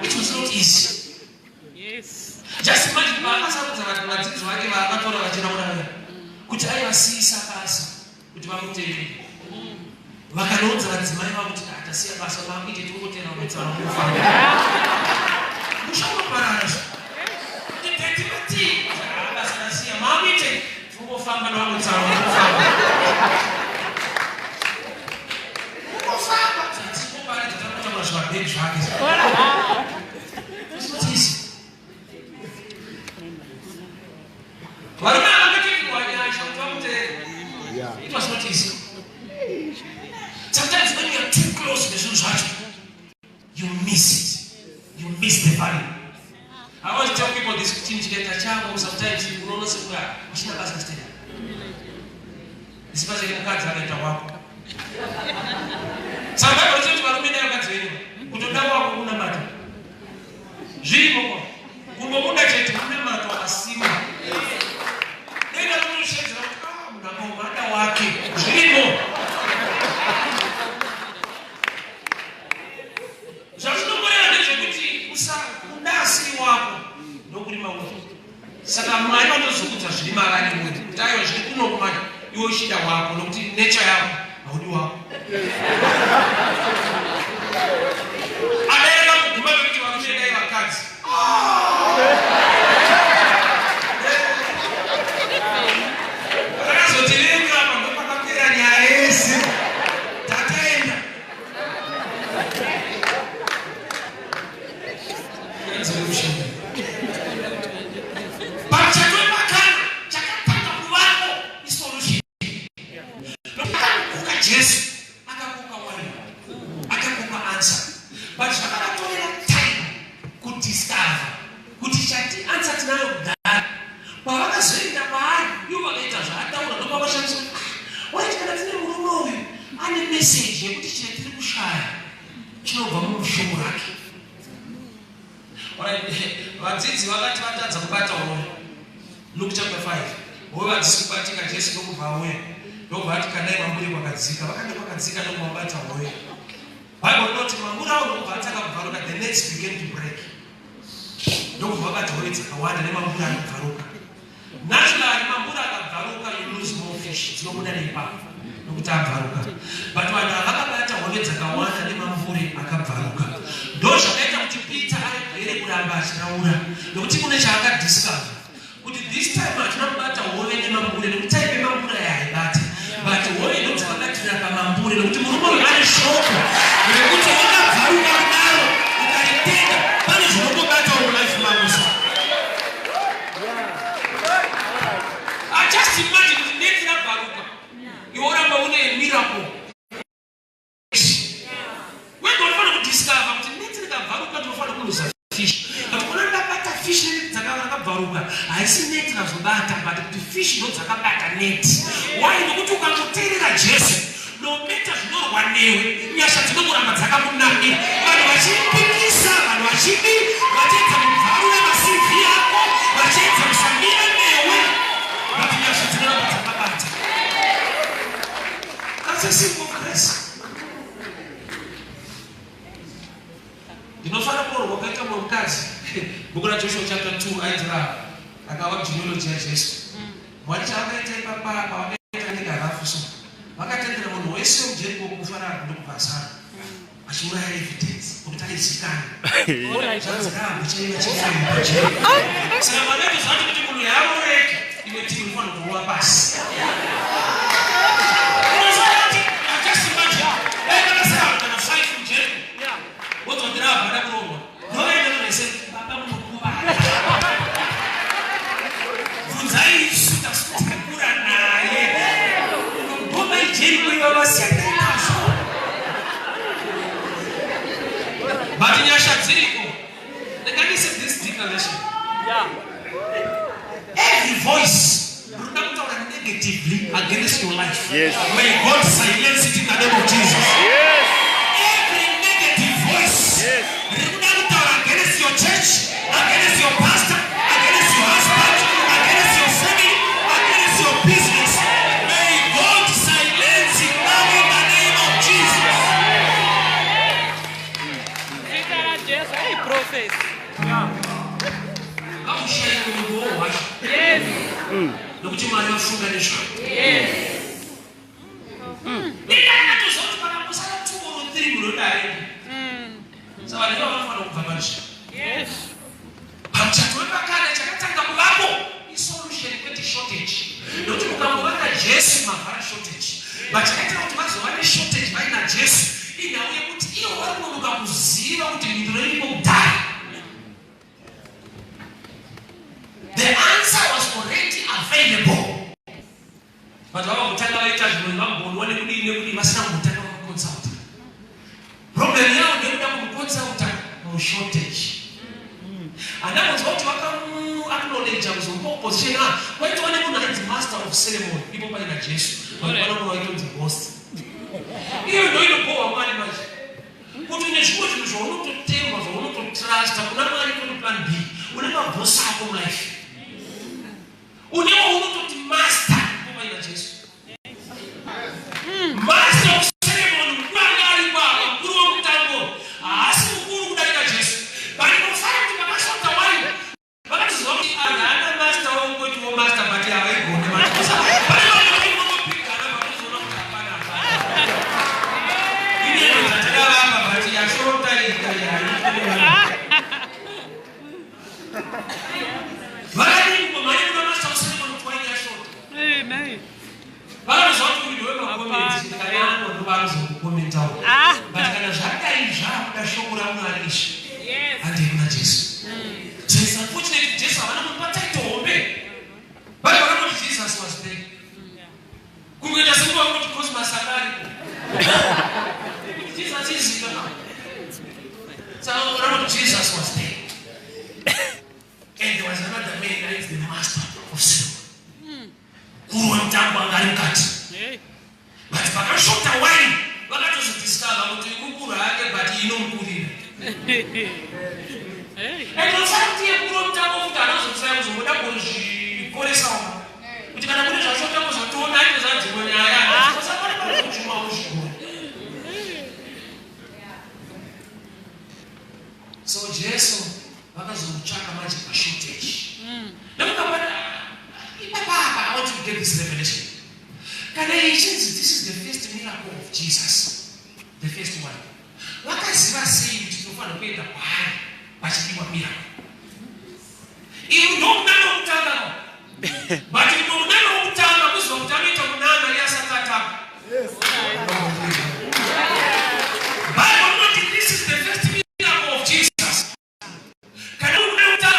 It was not easy. Yes. Just imagine kuti aivasisa basa kuti vamutevere vakanoudza vadzimai vavo kuti atasiya basa vakuite tikungotera kuedzana kufamba muchamunoparara kuti tetimati basa rasiya makuite tikungofamba navamwedzana kufamba kungofamba tikungopari tatakutamura zvivabheri zvake. It was not easy. Sometimes when you are too close to the church, you miss it. You miss the value. I always tell people this thing to get a child, sometimes you will not say, well, I'm not going to stay. This is the cards are going to work. Sometimes you will not get it. You don't know what you want. Jimo, you will not get it. You will not get it. They don't know shit. I'm not working. Jimo. Just no way I did it. Ndasi wako ndokulima uti saka mai vanozokuta zviri marani kuti tayo zviri kunokumanya iwo shida wako nokuti nature yako haudi wako abereka kuguma vekuti vanomedai vakadzi akazotiremira apa ndopakapera nyaya yese tataenda but time could discover could answer to that but you will later what is and the message you put it to shy Luke chapter 5 wewe disikubatika Yesu ndokuvawe ndokuvatika naye mamburi kwakadzika vakande kwakadzika ndokumabata wewe Bible note mambura ndokuvataka kuvaruka the next began to break ndokuvabata wewe dzakawanda nemambura anokuvaruka naturally mambura akavaruka you lose more fish dzinobuda neipapo nokuti abvaruka but vanhu vakabata wewe dzakawanda nemamburi akabvaruka ndozvakaita kuti Peter aregere kuramba achiraura nokuti kune chaakadiscover kuti this time atinobata hove nemambure nokuti aipe mambure yaibata but hove ndodzakabatira pamambure nokuti murume ane shoko rekuti wakabvaruka kudaro ukaritenga pane zvinotobatawo mulife mako just imagine kuti neti rabvaruka iwe uramba une miracle wendonofanira kudiscover kuti neti rikabvaruka tinofanira kuluza fish but fish dzakabvaruka haisi neti nazobata but kuti fish ndo dzakabata neti why nokuti ukangoteerera Jesu nometa zvinorwa newe nyasha dzinomuramba dzakamunamira vanhu vachipikisa vanhu vachipi vachiedza kubvarura masivi yako vachiedza kusamira newe but nyasha dzinoramba dzakabata that's a simple grace ndinofanira kuorwa kaita mumwe mukadzi Book of Joshua chapter 2 aitira akava genealogy ya Jesu mwari chaakaita ipapa pavakaita nekarafuso vakatendera munhu wese mujeriko kufara kundokupasana achiuraya evidence kuti aizikanwa zvanziramo chaiva chaivaipajeri saka manaiti zvati kuti munhu yaureke imwe timu inofanira kurowa pasi But in Yasha Ziriko, the guy said this declaration. Yeah. Every voice pronounced negatively against your life. Yes. May God silence it in the name of Jesus. Yes. Every negative voice pronounced against your church, against your pastor, against your husband, against your family, against your business. May God silence it now in the name of Jesus. Hey, prophet. I'm sharing with you all. Yes. Look at my funganishwa. Yes. So I don't want to vanish. Yes. But solution is shortage. Don't you come over Jesu mahara shortage. But I don't want to shortage by na Jesu. In a way, put you one to zero to be ready to die. The answer was already available. available. But our Mutanga church will not go one day, must have Mutanga consult. Problem now, they don't consult no shortage. And that was what you acknowledge. I was in more position. Why do I know the master of ceremony? People by the Jesus. But I don't know I don't divorce. You know you go a man. Put in a short to tame us, or to trust, or never to plan B. We never go some life. We never want to master people by the Jesus. Master of ceremony, Pangariba, Guru Tango, ask Guru Jesus. But you don't find the master of the wine. But it's not another master who go to a master, but you are a good man. It's unfortunate Jesus was there. So Jesus was there. And there was another man that is the master of sin. But if I can shut the wine, what does it discover? But you know, and you'll find the group of thousands of what was Koresan. Which can have a short of 2 nights when I so Jesus, what does the chaka magic shortage? I want to get this revelation. Can I sense this is the first miracle of Jesus? The first one. What does he say to find a way that but you want miracle? You don't know but you don't know because of Bible noted this is the first miracle of Jesus. Can you remember?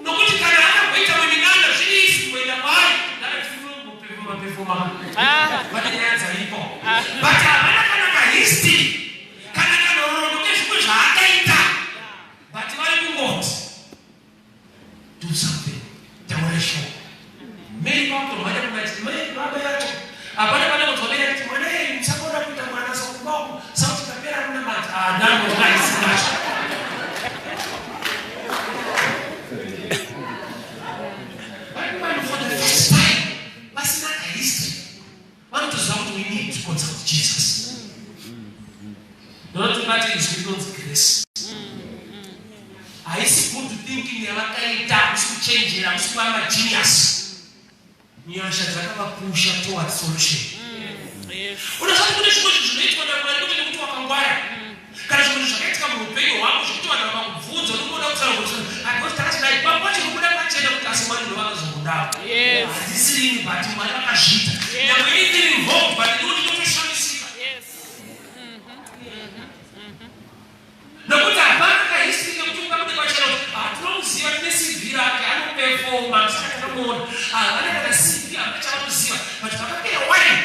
Nobody can have wait when you know Jesus when the wine that is but the answer iripo. But I history. But you want do something that will show. Many people for the first time, that's not a history. One to something we need to consult Jesus. Don't matter is God's grace. I see good thinking in a time to change it. I'm so a genius. Nyasha zakaba pusha towards solution. Unataka kunishuhudia kwa nini ndio mtu akambaya. Kana kunishuhudia katika mpendo wangu shitoa na mafunzo ndio ndio kusema. Akostara na ibaba kwa kule machenda kutasema ndio wanazungunda. Yes. Sisi ni bati mara kashita. Na wewe ni involved but ndio ndio tushamishika. Yes. Na kutapaka history ya mtu kama kwa channel. Atronzi wa nesi vira kana performance kana mood. Ana si vira acha kusiwa. But pakake wine.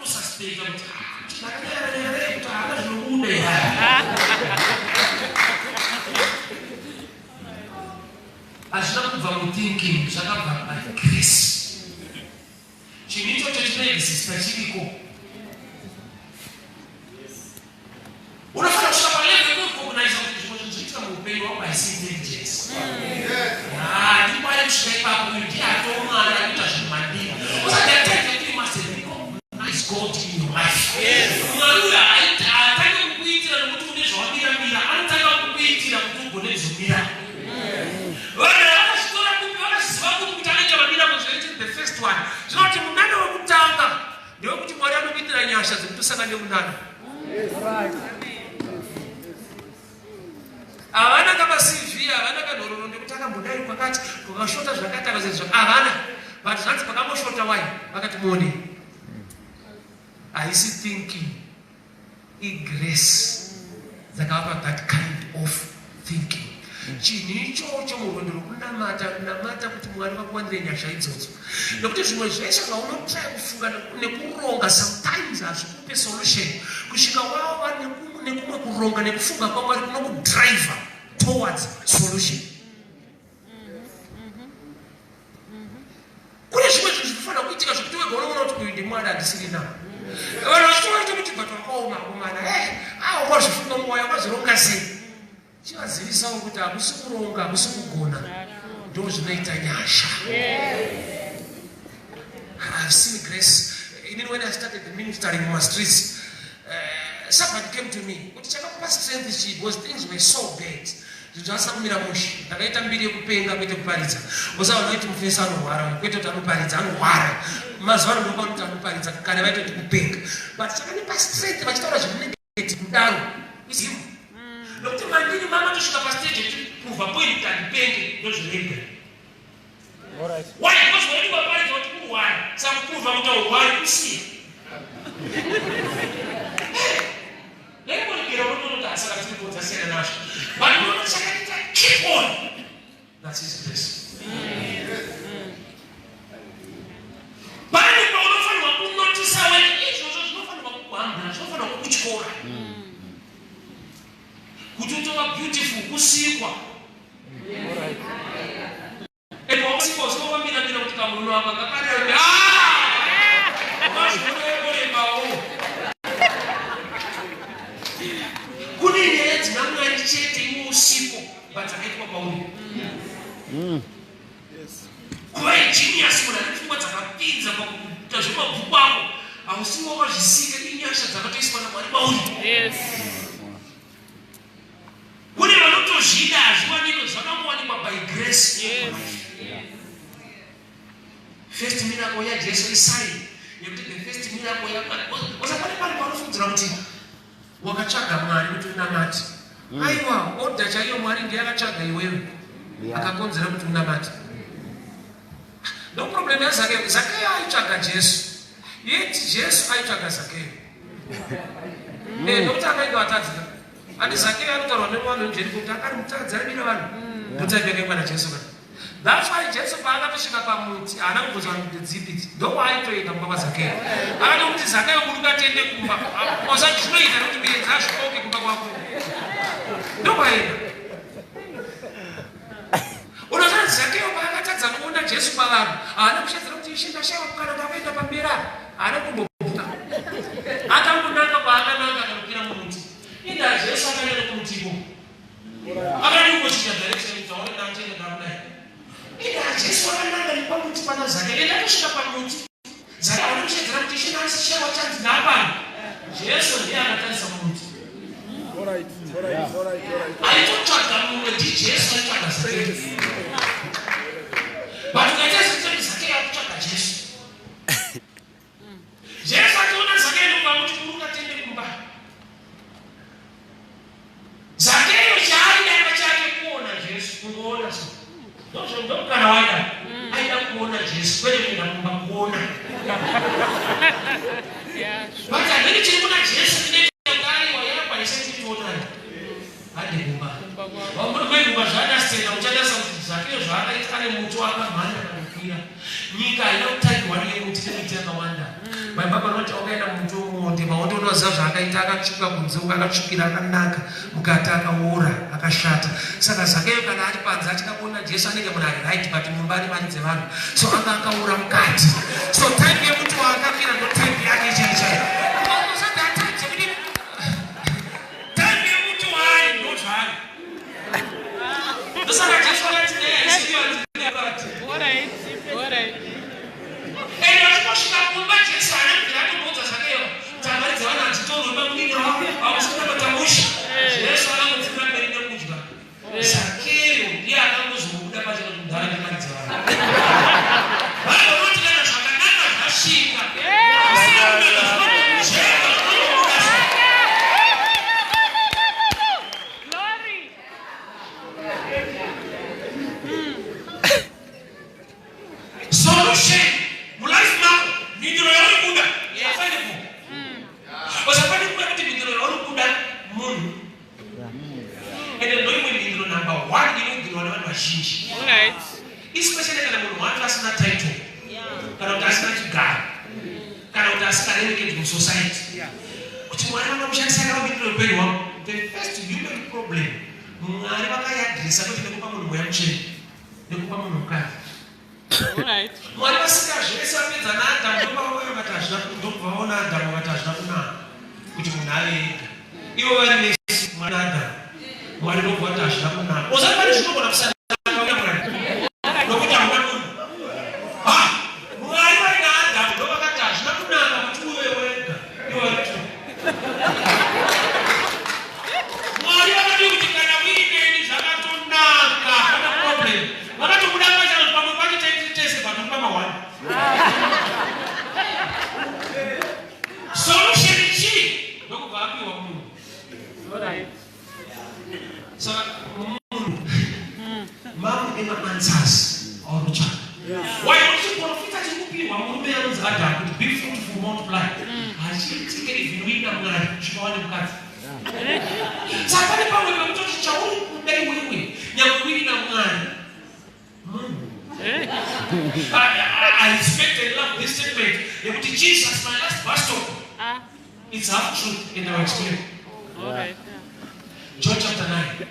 Sustain them. As not from thinking, shut up by grace. She needs to explain this is specific. What if I shall recognize the pay by seeing Jesus? Ah, you might step up with the Atoma and touch my deal. Was I that you must have God in your life? Yes. The first one. So not yes, right. Avana kama sivia, avana kadoro ndio kutaka mudai wakati kwa shota zakata kazezo. Avana, but zanzi pakamo shota wai wakati muone. I see thinking in grace zakapa that kind of thinking. Chinicho chomo ndo kunamata kuti Mwari vakuwanire nyasha idzodzo. Nokuti zvimwe zveshe zvaunotrai kufunga nekuronga sometimes hazvikupe solution. Kusvika wava nekumwe kuronga nekufunga kwaMwari kunokudriver towards solution. Kune zvimwe zvinhu zvinofanira kuitika zvokuti wega unoona kuti uyu ndiMwari handisiri nawo. Vanhu vachitoita kuti bhato vakaoma wazvifunga mwoyo wakazoronga sei. Chivazivisawo kuti hakusi kuronga, hakusi kugona, ndo zvinoita nyasha. I've seen grace. Even when I started ministering in my streets, somebody came to me. Kuti chakakupa strength chipi was things were so bad. Zvasakumira mushi. Ndakaita mbiri yekupenga kwete kuparidza. Usaona kuti mufesa anorwara, kwete kuti anoparidza, anorwara. Mazuva ano ndopa kuti anoparidza kana vaita kuti kupenga. But chakanipa strength vachitaura zvinenge kudaro. Isimu. Nokuti mandini mama tosvika pastage kuti kubva point kandipenge ndozviregera. Why? Because when you are married, what you want, some prove out of why you see. Let me get on that. But you want to keep on. That's his grace. But if you don't notice how it is, you don't know what which corner. Could you do a beautiful, who see what? E poi si può solo camminare da un cavolo nuovo, ma parere ma scuole bawo. Kuni ne tinamwe ndichete usiku, batakaitwa bawo. Yes. Kwa genius kuna mfungwa dzakapinza pakuita zvemabhuku ako, ausiwo wazvisika inyasha dzakatoiswa naMwari bawo. Yes. Kuni vanotozvida zviwanikwa zvakamuwanikwa by grace. Yes. First miracle ya Jesu is sign. You take the first miracle ya wasapale pale panofunzira kuti wakatsvaga Mwari kuti unamati. Aiwa, oda chaiyo Mwari ndiye akatsvaga iwewe. Akakonzera kuti unamati. No problem ya Zakeo. Zakeo aitsvaga Jesu. Yet Jesu aitsvaga Zakeo. Nokuti akainge watadzika. Andi Zakeo anotaurwa nevanhu njeri kuti akari mutadzi arimira vanhu. Ndotaibeke mwana Jesu kana. That's why Jesu paakatosvika pamuti haana kubvunzwa dzipiti ndokwaaitoenda kumba kwaZakeo. Akati kuti Zakeo kuti ungatende kumba usati zvinoita nekuti benzi azvikoke kumba kwako. Ndokwaenda. Unozati Zakeo paakatadza kuona Jesu pavanhu haana kushadzira kuti ishe ndashaiwa kana ndakaenda pambera haana kumbobuda. Akangonaka kwaakanaka akanokira mumuti. Inda Jesu akaenda kumutiko. Akati kungochita direction dzaone ndachenda ndakudai. Ida Jesu akananga nepamuti pana Zakeo. Enda kusvika pamuti. Zakeo anokushedzera kuti ishe ndasishewa chanzi napano. Jesu ndiye akatarisa pamuti. Aitotsvaga mumwe ndiJesu aitsvaga Zakeo. But ukaita kuti Zakeo akutsvaga Jesu. Jesu ationa Zakeo ndopamuti kurungatende kumba. Zakeo chaaida chake kuona Jesu, kuona so. Ndo kana waida. Aida kuona Jesu, kweli kuenda kumba kuona. But amene chiri kuna Jesu ndiye ndakali wayera paiseti kuona. Hadi kumba. Wambo kweli kwa zvada stena uchadasa kuti Zakeo zvakaita ari mutu akamhanya kukwira. Nyika inotaiwa nemuti nemiti yakawanda. My Baba not okaenda muntu muonde maondo unoziva zvakaita akatsvuka kunze akatsvukira akanaka mukati akaora akashata. Saka Zakeo kana ari panze achikaona Jesu anenge munhu ari right but mumba ane mari dzevanhu. So anga akaora mukati. So time yemuti waakafira ndo time yake chiri chaiyo. Time yemuti waari ndo zvaari. Ndosaka Jesu akati alright. And I was going to Jesu anabvira kubvunza Zakeo. Tamari dzevanhu adzitorume mumini wako. Hausina matamushi. Jesu akamupfura mberi nekudya. Zakeo ndiye akangozobuda pachino kugara nemari dzevanhu. Vanhu vanoti kana zvakanaka zvasvika. kana munhu watu asina title kana kuti asina chigaro kana kuti asikaremekedwa musociety kuti Mwari vanokushandisa kavamiriro upenyu hwavo. The first human problem Mwari vakayadrisa kuti nekupa munhu mweya muchena nekupa munhu mukadzi. Mwari vasingazvese vapedza naAdamu ndokubva vaona Adamu vakati hazvina kunaka kuti munhu ave ega. Ivo vari vese Mwari naAdamu, Mwari ndokubva kuti hazvina kunaka. Uzati pane zvinogona kusana nokuti hamuna munhu. Mwari vari naAdamu ndovakati hazvina kunaka kuti uve wega. Ivo vari tu. Mwari vakati kuti kana uineni zvakatonaka hapana problem. Vakatobuda pachano pamwe pacho tese panopa mawani. Solution chii ndokubva apiwa munhu. So Mhinduro Answers or Ruchaka. Why don't you profit at you? Murume anonzi Adamu kuti be fruitful, multiply. Hachiitike izvinwina Mwari zvinowane mukadzi. Saka pane pamwe pekutoti chauri kudai wewe nyamwirina Mwari. I respect and love this statement. Yekuti Jesus, my last bus stop. It's half truth in our experience. John chapter 9.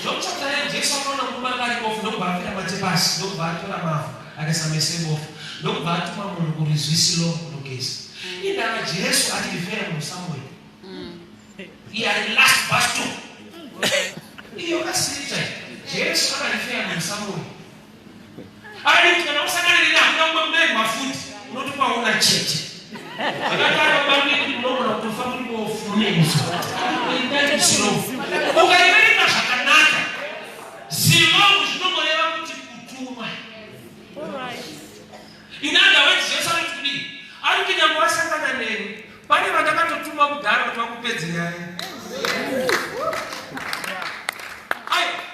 John chapter 9, Jesus akaona murume arikofu ndokubva apfira matepasi ndokubva atora mavhu akasamesebofu ndokubva atuma munhu kurizwisiro kunogeza. Indava Jesu atirifera munhu Samuel. Iye ari last bus stop. Iyo kasirita Jesu akarifera munhu Samuel. Ari kuti kana usangane naye unomwe mafuta unotopaona chete. Akatara bambi ndokona kutofa kuti kofunezo. Indati slow. Ukaimena zvakanaka. Slow zvinongoreva kuti kutumwa. In other words, Jesu ari kuti ari kuti nyangwe wasangana neni pane vatakatotuma kudhara kuti vakupedzera.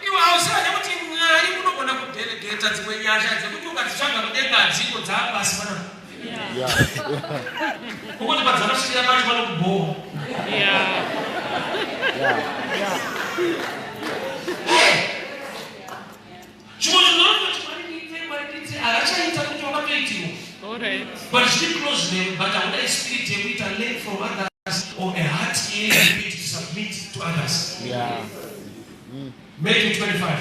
Iwe hauziva nekuti Mwari unogona kudelegeta dzimwe nyasha dzekuti ukadzitsvaga mudenga dziko dzaabasi pana. Ukuti padzanosvikira pacho panokuboha. Chimwe chinonoti Mwari ndiite haachaita kuti wakatoitiwa. But still close them, but I would spirit we can learn from others or a heart here to submit to others. Matthew 25.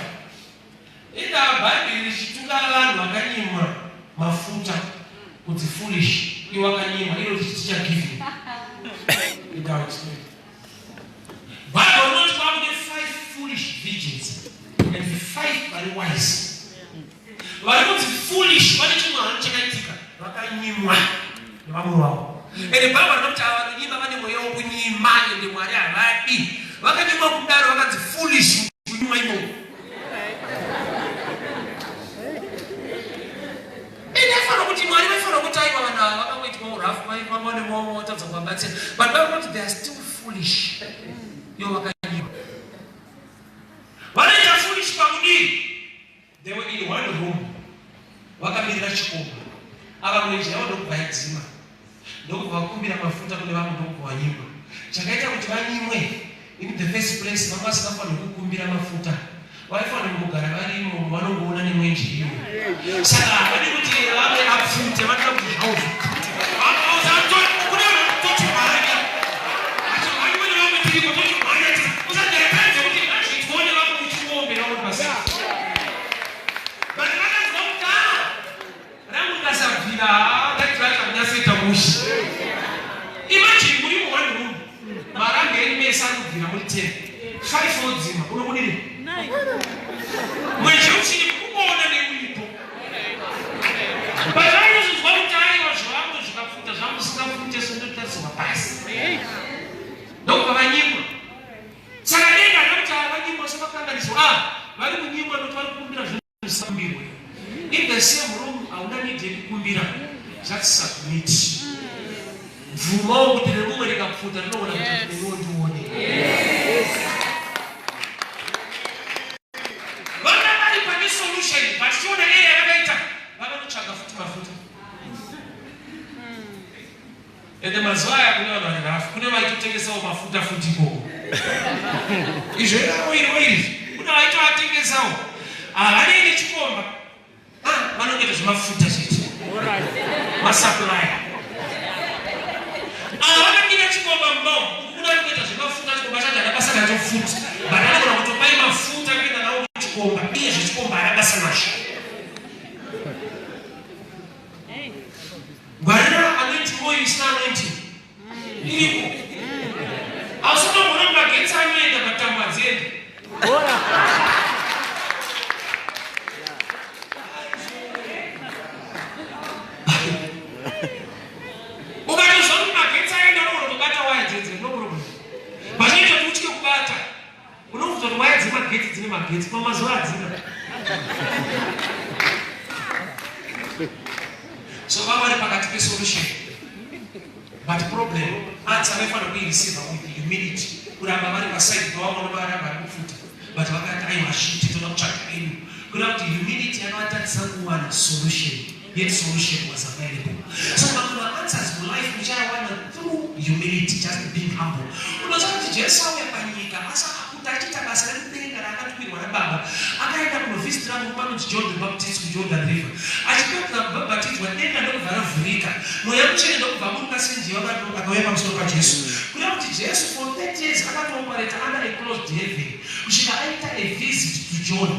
In the Bible, chitunga vanhu vakanyimwa mafuta kuti foolish. Iwo vakanyimwa iro chicha giving. Without experience. Bible not about the 5 foolish virgins and 5 very wise. Vari kuti foolish vane chimwana chakaitika vakanyimwa nevamwe wavo. Ende Bible rinoti ava vakanyimwa vane mweya wokunyima ende Mwari havadi. Vakanyimwa kudaro vakanzi foolish kunyimwa imomo. Ende afana kuti Mwari vaifana kuti aiva vanhu ava vakangoitwa urafu vaivamone momo watadza kuvabatsira. But Bible rinoti they are still foolish. Ivo vakanyimwa. Vanoita foolish pakudii? They were in one room. Vakamirira chikomba. Ava mwenje yavo ndokubva yadzima. Ndokubva vakumbira mafuta kune vamwe ndokubva vanyimwa. Chakaita kuti vanyimwe in the first place vanga vasingafanira kukumbira mafuta. Vaifanira kugara varimo vanongoona nemwenje iwo. Saka havadi kuti vave apfute vanoda kuti hauvu. Imagine muri mu one room. Marange imesa kubvira muri 10. 5 odzima unokudini? 9. Mweje uchini kuona neuripo. Bazanyo zvinzwa mutari wazvangu zvikafuta zvangu singafute sondotadzwa pasi. Ndokubva vanyimwa. Saka denga ndokuti vanyimwa sovakanganiswa. Vari kunyimwa ndokuti vari kukumbira zvinhu zvisambirwe. In the same room hauna need yekukumbira. Just submit. Mvumo kuti nerumwe rikafuta rinoona kuti ndiwo ndione. Vana vari pane solution, vachiona area yakaita vanotsvaga futi mafuta. Ende mazuva aya kune vanhu vari rafu, kune vaitotengesawo mafuta futi ikoko. Izvo oiri kune vaitoatengesawo. Havane chikomba. anoita zvemafuta chete. Masupply. Vakapinda chikomba mbao. Kuna kuita zvemafuta chikomba chacho akabasa nacho futa. Banana kutopai mafuta kuenda nawo chikomba. Iye zvichikomba akabasa nacho. Bwana anointing oil is not anointing. Iripo. Asoma mwana magetsa anoenda patamba zedu. Ukatozwa magetsa aenda unotobata waya dzedze no problem. Pazvinoita kuti utye kubata. Unofunga kuti waya dzemagetsi dzine magetsi pamazuva adzina. So vamari pakati pesolution. But problem, answer nefanira kuireceiva with humility. Kuramba vari paside pavamwe varamba vari kufuta. But vakati aiwa shit toda kutsvaka inu. Kuda kuti humility yanovatadzisa kuwana solution. Yet solution was available. So vamwe answers in life which I want through humility, just being humble. Unoziva kuti Jesu auya panyika asi akakuta achiita basa rekupenga raakatumirwa naBaba. Akaenda kunovhizitira murume anonzi John the Baptist kuJordan River. Achipedza kubhabhatidzwa denga ndokubva ravhurika. Mweya mutsvene ndokubva muruka senjiva akauya pamusoro paJesu. Kuda kuti Jesu for 30 years akatooperate under a closed heaven. Kusvika aita a visit to John.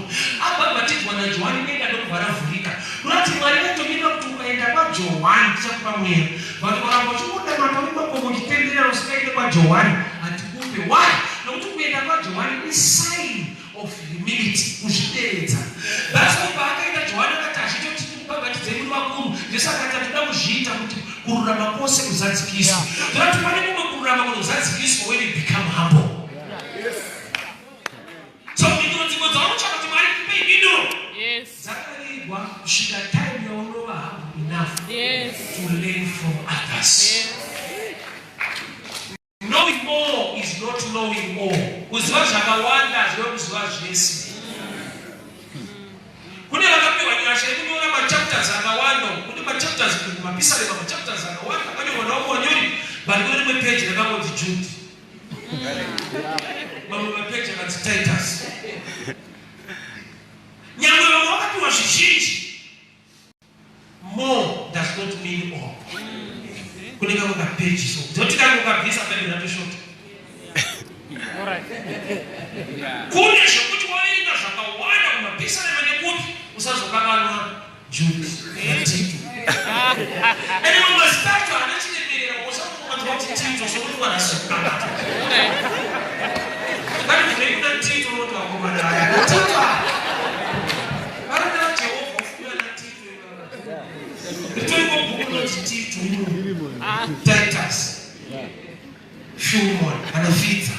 Abhabhatidzwa naJohani denga ndokubva ravhurika. Kuda kuti Mwari vatomirira kuti ukaenda kwaJohani tichakupa mweya. Vanhu varamba vachiona matori makomo uchitenderera usikaende kwaJohani hatikupe. Why? Nokuti kuenda kwaJohani is sign of humility, kuzvideredza. That's why paakaenda Johani akati achitoti kubhabhatidze muri vakuru. Jesu akati toda kuzviita kuti kururama kwose kuzadzikiswa. Toda kuti pane kumwe kururama kunozadzikiswa when you become humble. So mhinduro dzimwe dzaunotsvaka kuti Mwari tipe mhinduro. Dzakaregwa kusvika time yaunova humble enough to learn from others. Knowing more is not knowing all. Kuziva zvakawanda zvive kuziva zvese. Kune vakapiwa nyasha yekunyora machapters akawanda. Kune machapters kumapisarema machapters akawanda. Kanyorwa nawo wanyori bali kune rimwe page rakangonzi Jude. Mamwe mapeji akanzi Titus. Nyangwe vamwe vakapiwa zvizhinji. More does not mean all. Kune kamwe kapeji so. Dzoti kamwe kabvisa Bible ratoshota. Kune zvokuti waverenga zvakawanda kumapisarema nekupi usazokanganwa Jude neTito. Ene mamwe zitatu anachiremerera usakukanzwa kuti Tito sokuti wanasokana. Kani kureina Tito noto wakomana aya. Tito. Varana Jehova ufuya na Tito. Nitoiko bhuku noti Tito. Titus. Shumon anafita.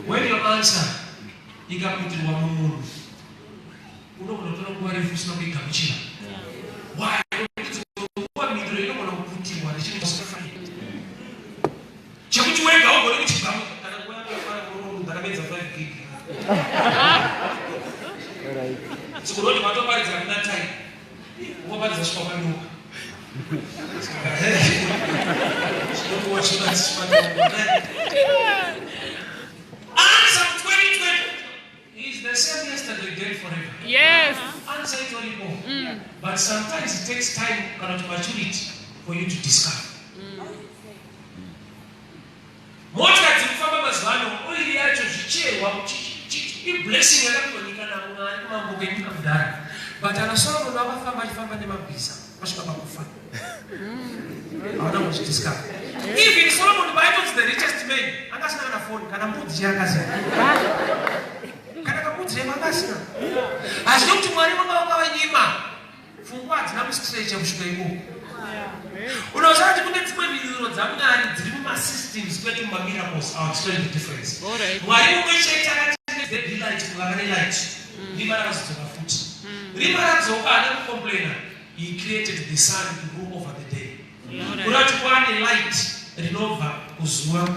When your answer ikaputirwa mumunhu unokunotora nguva refu usina kuigamuchira. Why? Nguva mhinduro inogona kuputirwa nechinhu chisingafanira. Chekuti wega ugone kuchigamuka kana nguva yakafana kunomunhu ndakamedza 5 gig. Sikunoti matoparidza kuna time. Unoparidza svika panuka. Answer 2020 is the same yesterday, today, forever. Yes. Answer it only more. But sometimes it takes time and maturity for you to discover. Motika dzikufamba mazuvano oili yacho zvicherwa blessing yakakutonika naMwari mambo kwenyika kudhara. But ana Solomon akafamba achifamba nemabhiza kusvika pakufa. Hawana kuchidiscover. Even Solomon Bible is the richest man. Akasina kana phone kana mbudzi yakasina. Kana kabudzi yakasina. Azvino kuti Mwari wakavanyima. Pfungwa hadzina kustretcha kusvika ikoko. Unoziva kuti kune dzimwe mhinduro dzaMwari dziri mumasystems kwete mumamiracles. I'll explain the difference. Mwari mumwe chete akati daylight kukava nelight. Rima rakazodzoka futi. Rima radzoka haana kucomplaina. He created the sun to rule over the day. Kurati kwane light rinobva kuzuva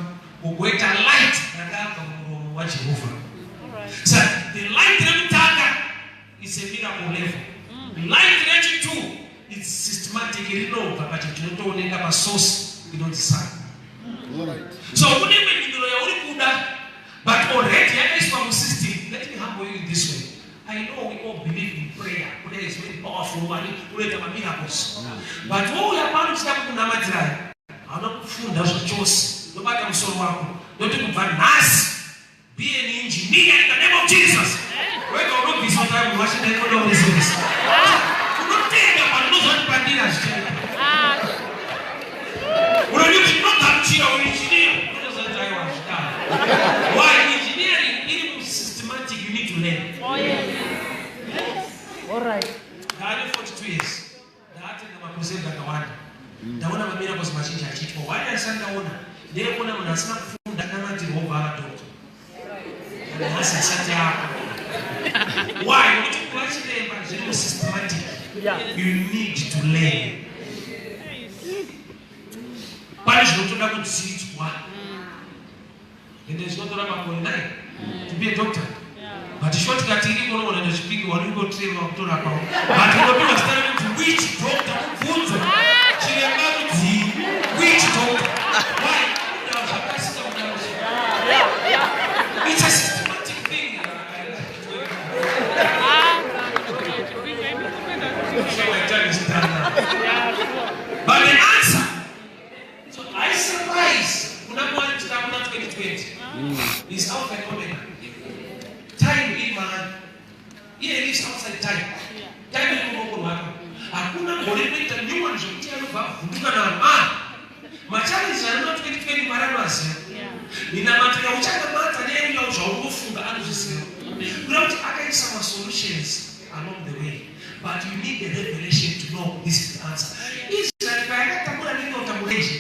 kugoita light rakabva mumuromo waJehovha. So the light rekutanga is a miracle level. Light rechitu is systematic rinobva pachinotooneka pasource inonzi sun. So kune mhinduro yauri kuda wani kuleta miracles. But wewe hapana unataka kunamadzira. Hauna kufunda zvochose. Nobata musoro wako. Noti kubva nhasi. Be an engineer in the name of Jesus. Wewe don't be so time watching the economy service. Unotenga panozoti pandira zvichena. Unoti unogamuchira engineer. Why engineering is systematic, you need to learn. Oh yes. All right. Ndani 42 years. Ndatenga maprocedure akawanda. Ndaona mamira kwa machinja achitwa. Why asandaona? Ndiye kuna mnasina kufunda kama Jehovah adoko. Hasa sasa hapo. Why? What you actually evangelism systematic. Yeah. You need to learn. Pale zinotoda kudzidzwa. And there's not a to be a doctor. But shortcut in the speaker when you go train of Tora. But you know, starting to which doctor? Which doctor? Why? It's a systematic thing. But the answer. So I surprise. Is Alpha and Omega. Time in man. Here lives outside time. Time is no more. Hakuna kulimita new ones ukitia lupa kuduka na man. Machali is not 2020 maranas. Nina mataka uchanga mata nemi ya ushauri funga anu sisi. Not against some solutions along the way, but you need the revelation to know this is the answer. Is that kaya tamula nini utamuleji?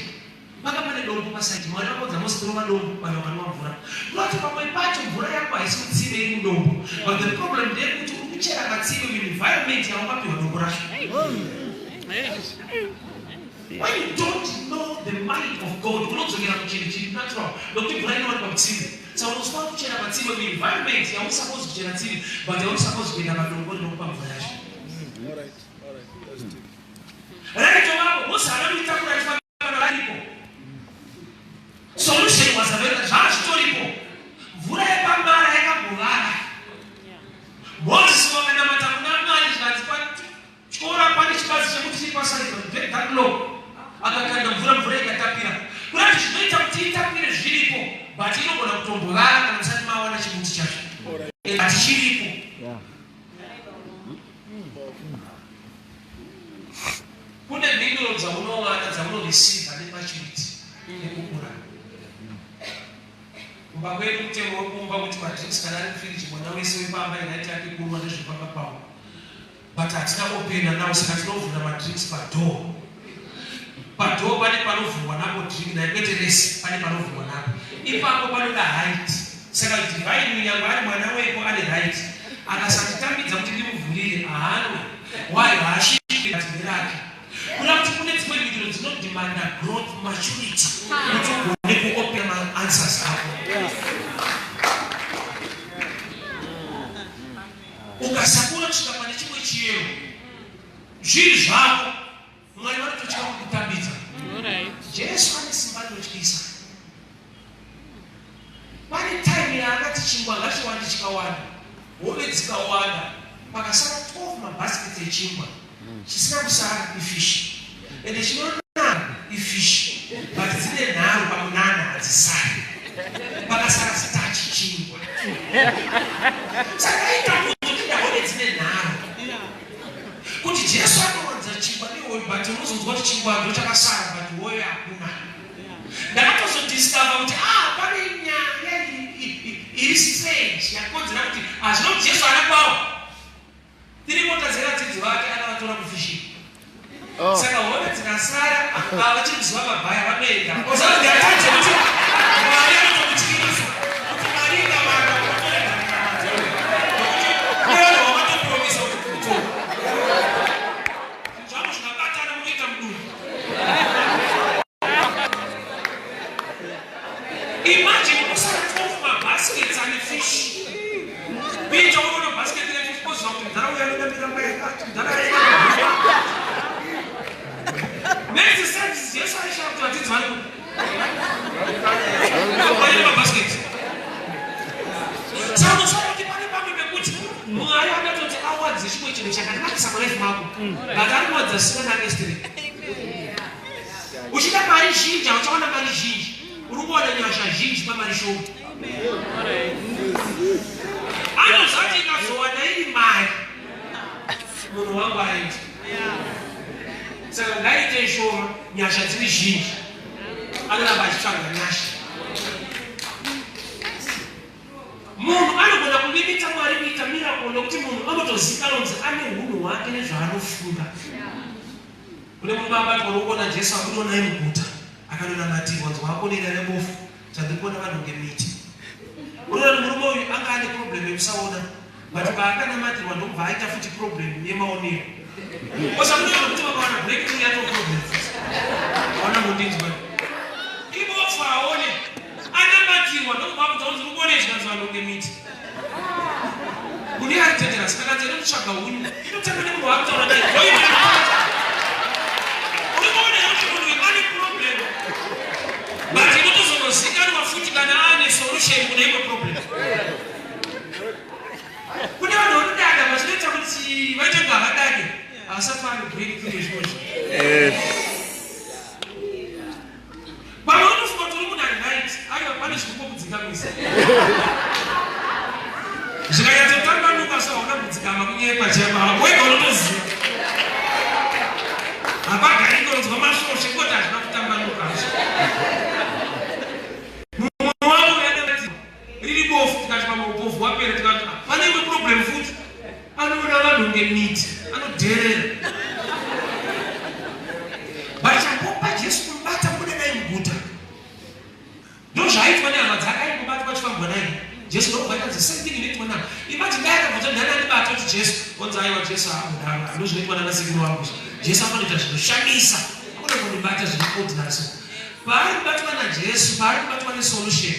Maka pale dombo pasai mwana kwa zamosi tuma dombo pale wanwa mvura. Watu kama ipacho mvura yako haisiwe ile dombo. But the problem there is kuchera katika environment ya wapi wanobora. When you don't know the mind of God, you don't get a natural. Don't think right now about sin. So I was not kuchera katika environment ya supposed to kuchera sin, but they are supposed to be na dombo no kwa mvura. All right. That's it. Right tomorrow, what's happening to iripo? Solution was available. Just story. Vura epamara yakabugara. Moses wakana matamuna is that chora pani chikazi chakuti pasali that law. Akakanda vura ikatapira. Kuna chinoita kuti itapire zviripo, but inogona kutombogara kana musati maona chimuti chacho. Ati chiripo. Kune mhinduro dzaunowana dzaunoreceiva nepachiriti nekukura. Kumba kwedu mutemo wekumba kuti madrinks kana ari mufiriji mwana wese wepamba inaiti yake kurwa nezvepamba pawo. But hatina kupenda nawo saka tinovhura madrinks padoo. Padoo pane panovhurwa napo drink naipete resi pane panovhurwa napo. Ipapo panoda height. Saka divine nyangwa ari mwana wepo ane height. Akasatitambidza kuti ndimuvhurire haanwe. Why haashiri katini rake. Kuna kuti kune dzimwe mhinduro dzinodhimanda growth maturity. Kuti ugone kuopera answers ako. Ukasakura kusvika pane chimwe chiyero. Zviri zvako. Mwari vanototywa kukutambidza. Jesu ane simba rinotyisa. Pane time yaakati chingwa ngachiwande chikawanda. Hove dzikawanda. Pakasara 12 mabhasiketi echingwa. Chisina kusara ifish. And chinonana ifish. But dzine nharo pakunana hadzisari. Pakasara starch chingwa. Saka ita kuti ndahove dzine nharo. Kuti Jesu anowanza chingwa nehoyo, but unozonzwa kuti chingwa ndo chakasara, but hoyo hakuna. Ndakatozodiscover kuti pane nyaya iri strange yakonzera kuti hazvino kuti Jesu ana kwawo. Tiri motadzera dzidzi vake akavatora kufishi. Saka hoyo dzikasara vachiriziva mabhaya vanoenda. Ozandiatache kuti Mwari anotokutyisa. Kuti Mwari ikavanda kutoenda kunadzo. Nokuti wamatopromisa kuti kutora. Zvavo zvakabatana munoita mudumbu. Imagine kusara 12 mabaskets ane fish. Pinja unoona basket ine fish pozi kuti ndaraunda inodambira mbai yakati. Next service, Yesu alishauri wadzidzi wake. Kwa basket. Sasa unasema kuti pane pamwe pekuti Mwari akatoti awards chimwe chinhu chakanakisa malife mako. Ngakangodza sina ngestere. Uchida mari zhinji, uchaona mari zhinji. Urikuona nyasha zhinji pamari shoma. Anozati kazowana iri mari. Munhu wangu aiti. Saka ngaite shoma, nyasha dziri zhinji. Anoramba achitsvaga nyasha. Munhu anogona kulimita Mwari kuita miracle nokuti munhu anotozikanwa kuti ane hunhu hwake nezvaanofunga. Kune mumwe abati wanokuona Jesu akutoona naye muguta akanonamatirwa kuti wakonera nebofu chandikuona vanhu ngemiti. Unoona murume uyu anga ane problem yekusaona, but paakanamatirwa ndokubva aita futi problem yemaonero. Osakunoona kuti vakawana breakthrough yato problem futi. Waona mundinzwa. Ibofu aone anamatirwa ndokubva kuti unoona zvikanzi vanhu ngemiti. Kune aritendera saka tende kutsvaga hunyu inotanga nemunhu wakutaura naye. But you don't know what futi kana ane solution kuna hiyo problem. Kuna wanaodada bachileta kuti waite ngavadade asafani breakthrough izvozvo. Baba unofunga kuti kuna right ayo pane zvikupo kudzikamisa. Zvikaita tambanuka saona kudzikama kunyepa chema wega unotoziva. Apagari kunzwa mashoshe kuti hazvina kutambanuka. Pane imwe problem futi anoona vanhu ngemiti anodherera. Vachambopa Jesu kumubata muda naye muguta. Ndozvaaitwa nehama dzake aingobata pachifambwa naye. Jesu ndokubva aita the same thing inoitwa naye. Imagine dai akabvunza nhani andibata kuti Jesu onzi aiwa Jesu haakudaro ndozvinoitwa nanasekuru wangu. Jesu anoita zvinoshamisa akuna kundibata zviri ordinary so. Paari kubatwa naJesu, paari kubatwa nesolution,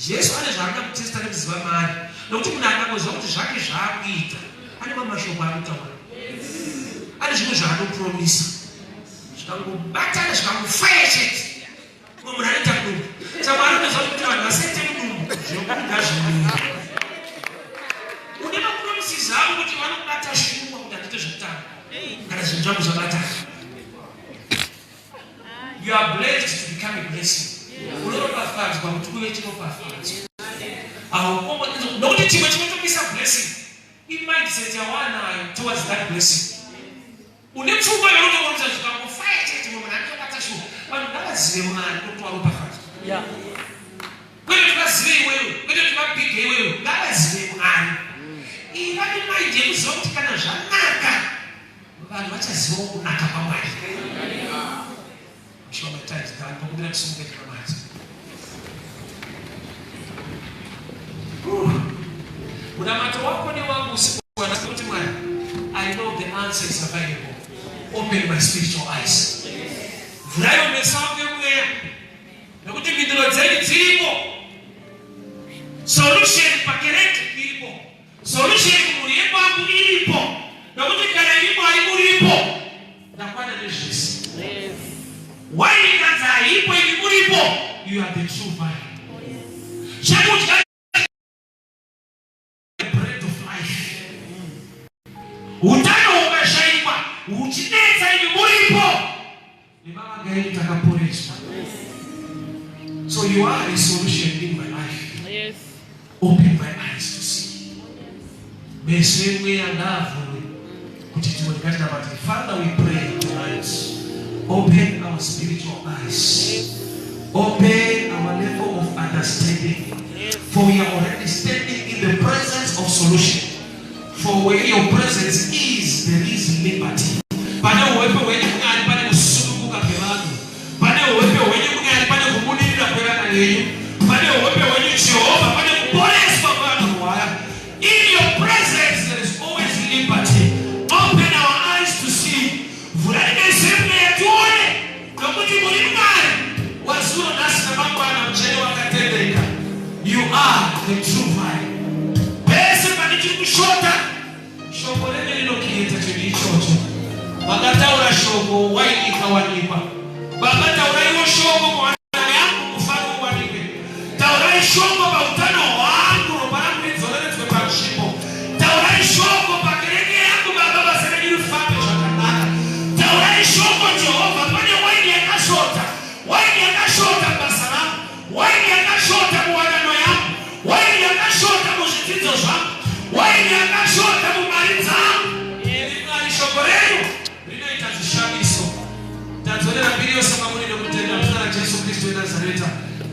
Jesu ane zvaanoda kutesta nekuziva maari. Nokuti munhu akangoziva kuti zvake zvaakuita ane mamashoko anotaura. Ane zvimwe zvaanopromisa. Zvikangobatana zvikangofaya chete. Mumwe munhu anoita kudumbu. Saka Mwari unoziva kuti vanhu vasaite kudumbu zvokuda zvimira. Une mapromisi zavo kuti vanobata shungu kuti handite zvekutanga. Kana zvinhu zvangu zvabatana. You are blessed to become a blessing. Unoropafadzwa kuti uve chiropafadzwa. Nokuti chimwe chinotopisa blessing imindset yawanayo towards that blessing. Une pfungwa yaunoonza zvikangofaya chete mumwe anotobata shungu. Vanhu ngavazive Mwari kuti waropafadzwa. Kwete tukazive iwewe, kwete tukabhige iwewe, ngavazive Mwari. Iva nemind yekuziva kuti kana zvanaka vanhu vachazivawo kunaka kwaMwari. Shoma times God, but we're not so good for that. I know the answer is available. Open my spiritual eyes. Solution pakerete iripo. Solution iripo wangu iripo. Na kuti kana iripo iripo. Na kwana Jesus. Why you are the true vine. The bread of life. Utano umeshaiba, uchineza hivi muripo. Ni mama gani utakaporeshwa. So you are a solution in my life. Yes. Open my eyes to see. Meswe andavu kutitua katika mati. Father, we pray tonight. Open our spiritual eyes. Open our level of understanding. For we are already standing in the presence of solution. For where your presence is, there is liberty. Pane uwepo wenye mungani pane kusulubuka kwevanu. Pane uwepo wenye mungani pane kumunirira kwevana yenyu. Pane uwepo wenye Jehova pane kuponeswa kwevanu waya. In your presence there is always liberty. Open our eyes to see. Vulani sembe yatuone. Nokuti muri mungani. Wazuro nasi na mambo ana mchele wakatendeka. You are the true vine. Pese panichiri kushota. Shoko lene linokieta chini chocho. Wakataura shoko wailika wanipa. Wakataura iwo shoko kwa wana yangu mfano wanipe. Taura shoko pa utano wangu robarangu nizolele tuwe pa shimo. Taura shoko pa kereke yangu baba baseme nilu fame shakana.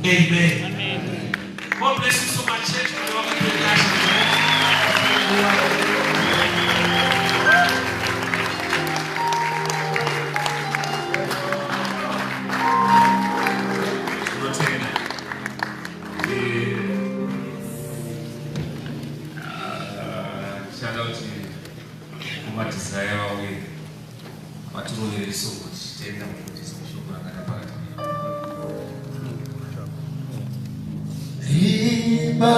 Amen. God bless you so much, church. Shout out to Umati Israel. Watu wale so much. Tena mkushukuru akatapata. Riba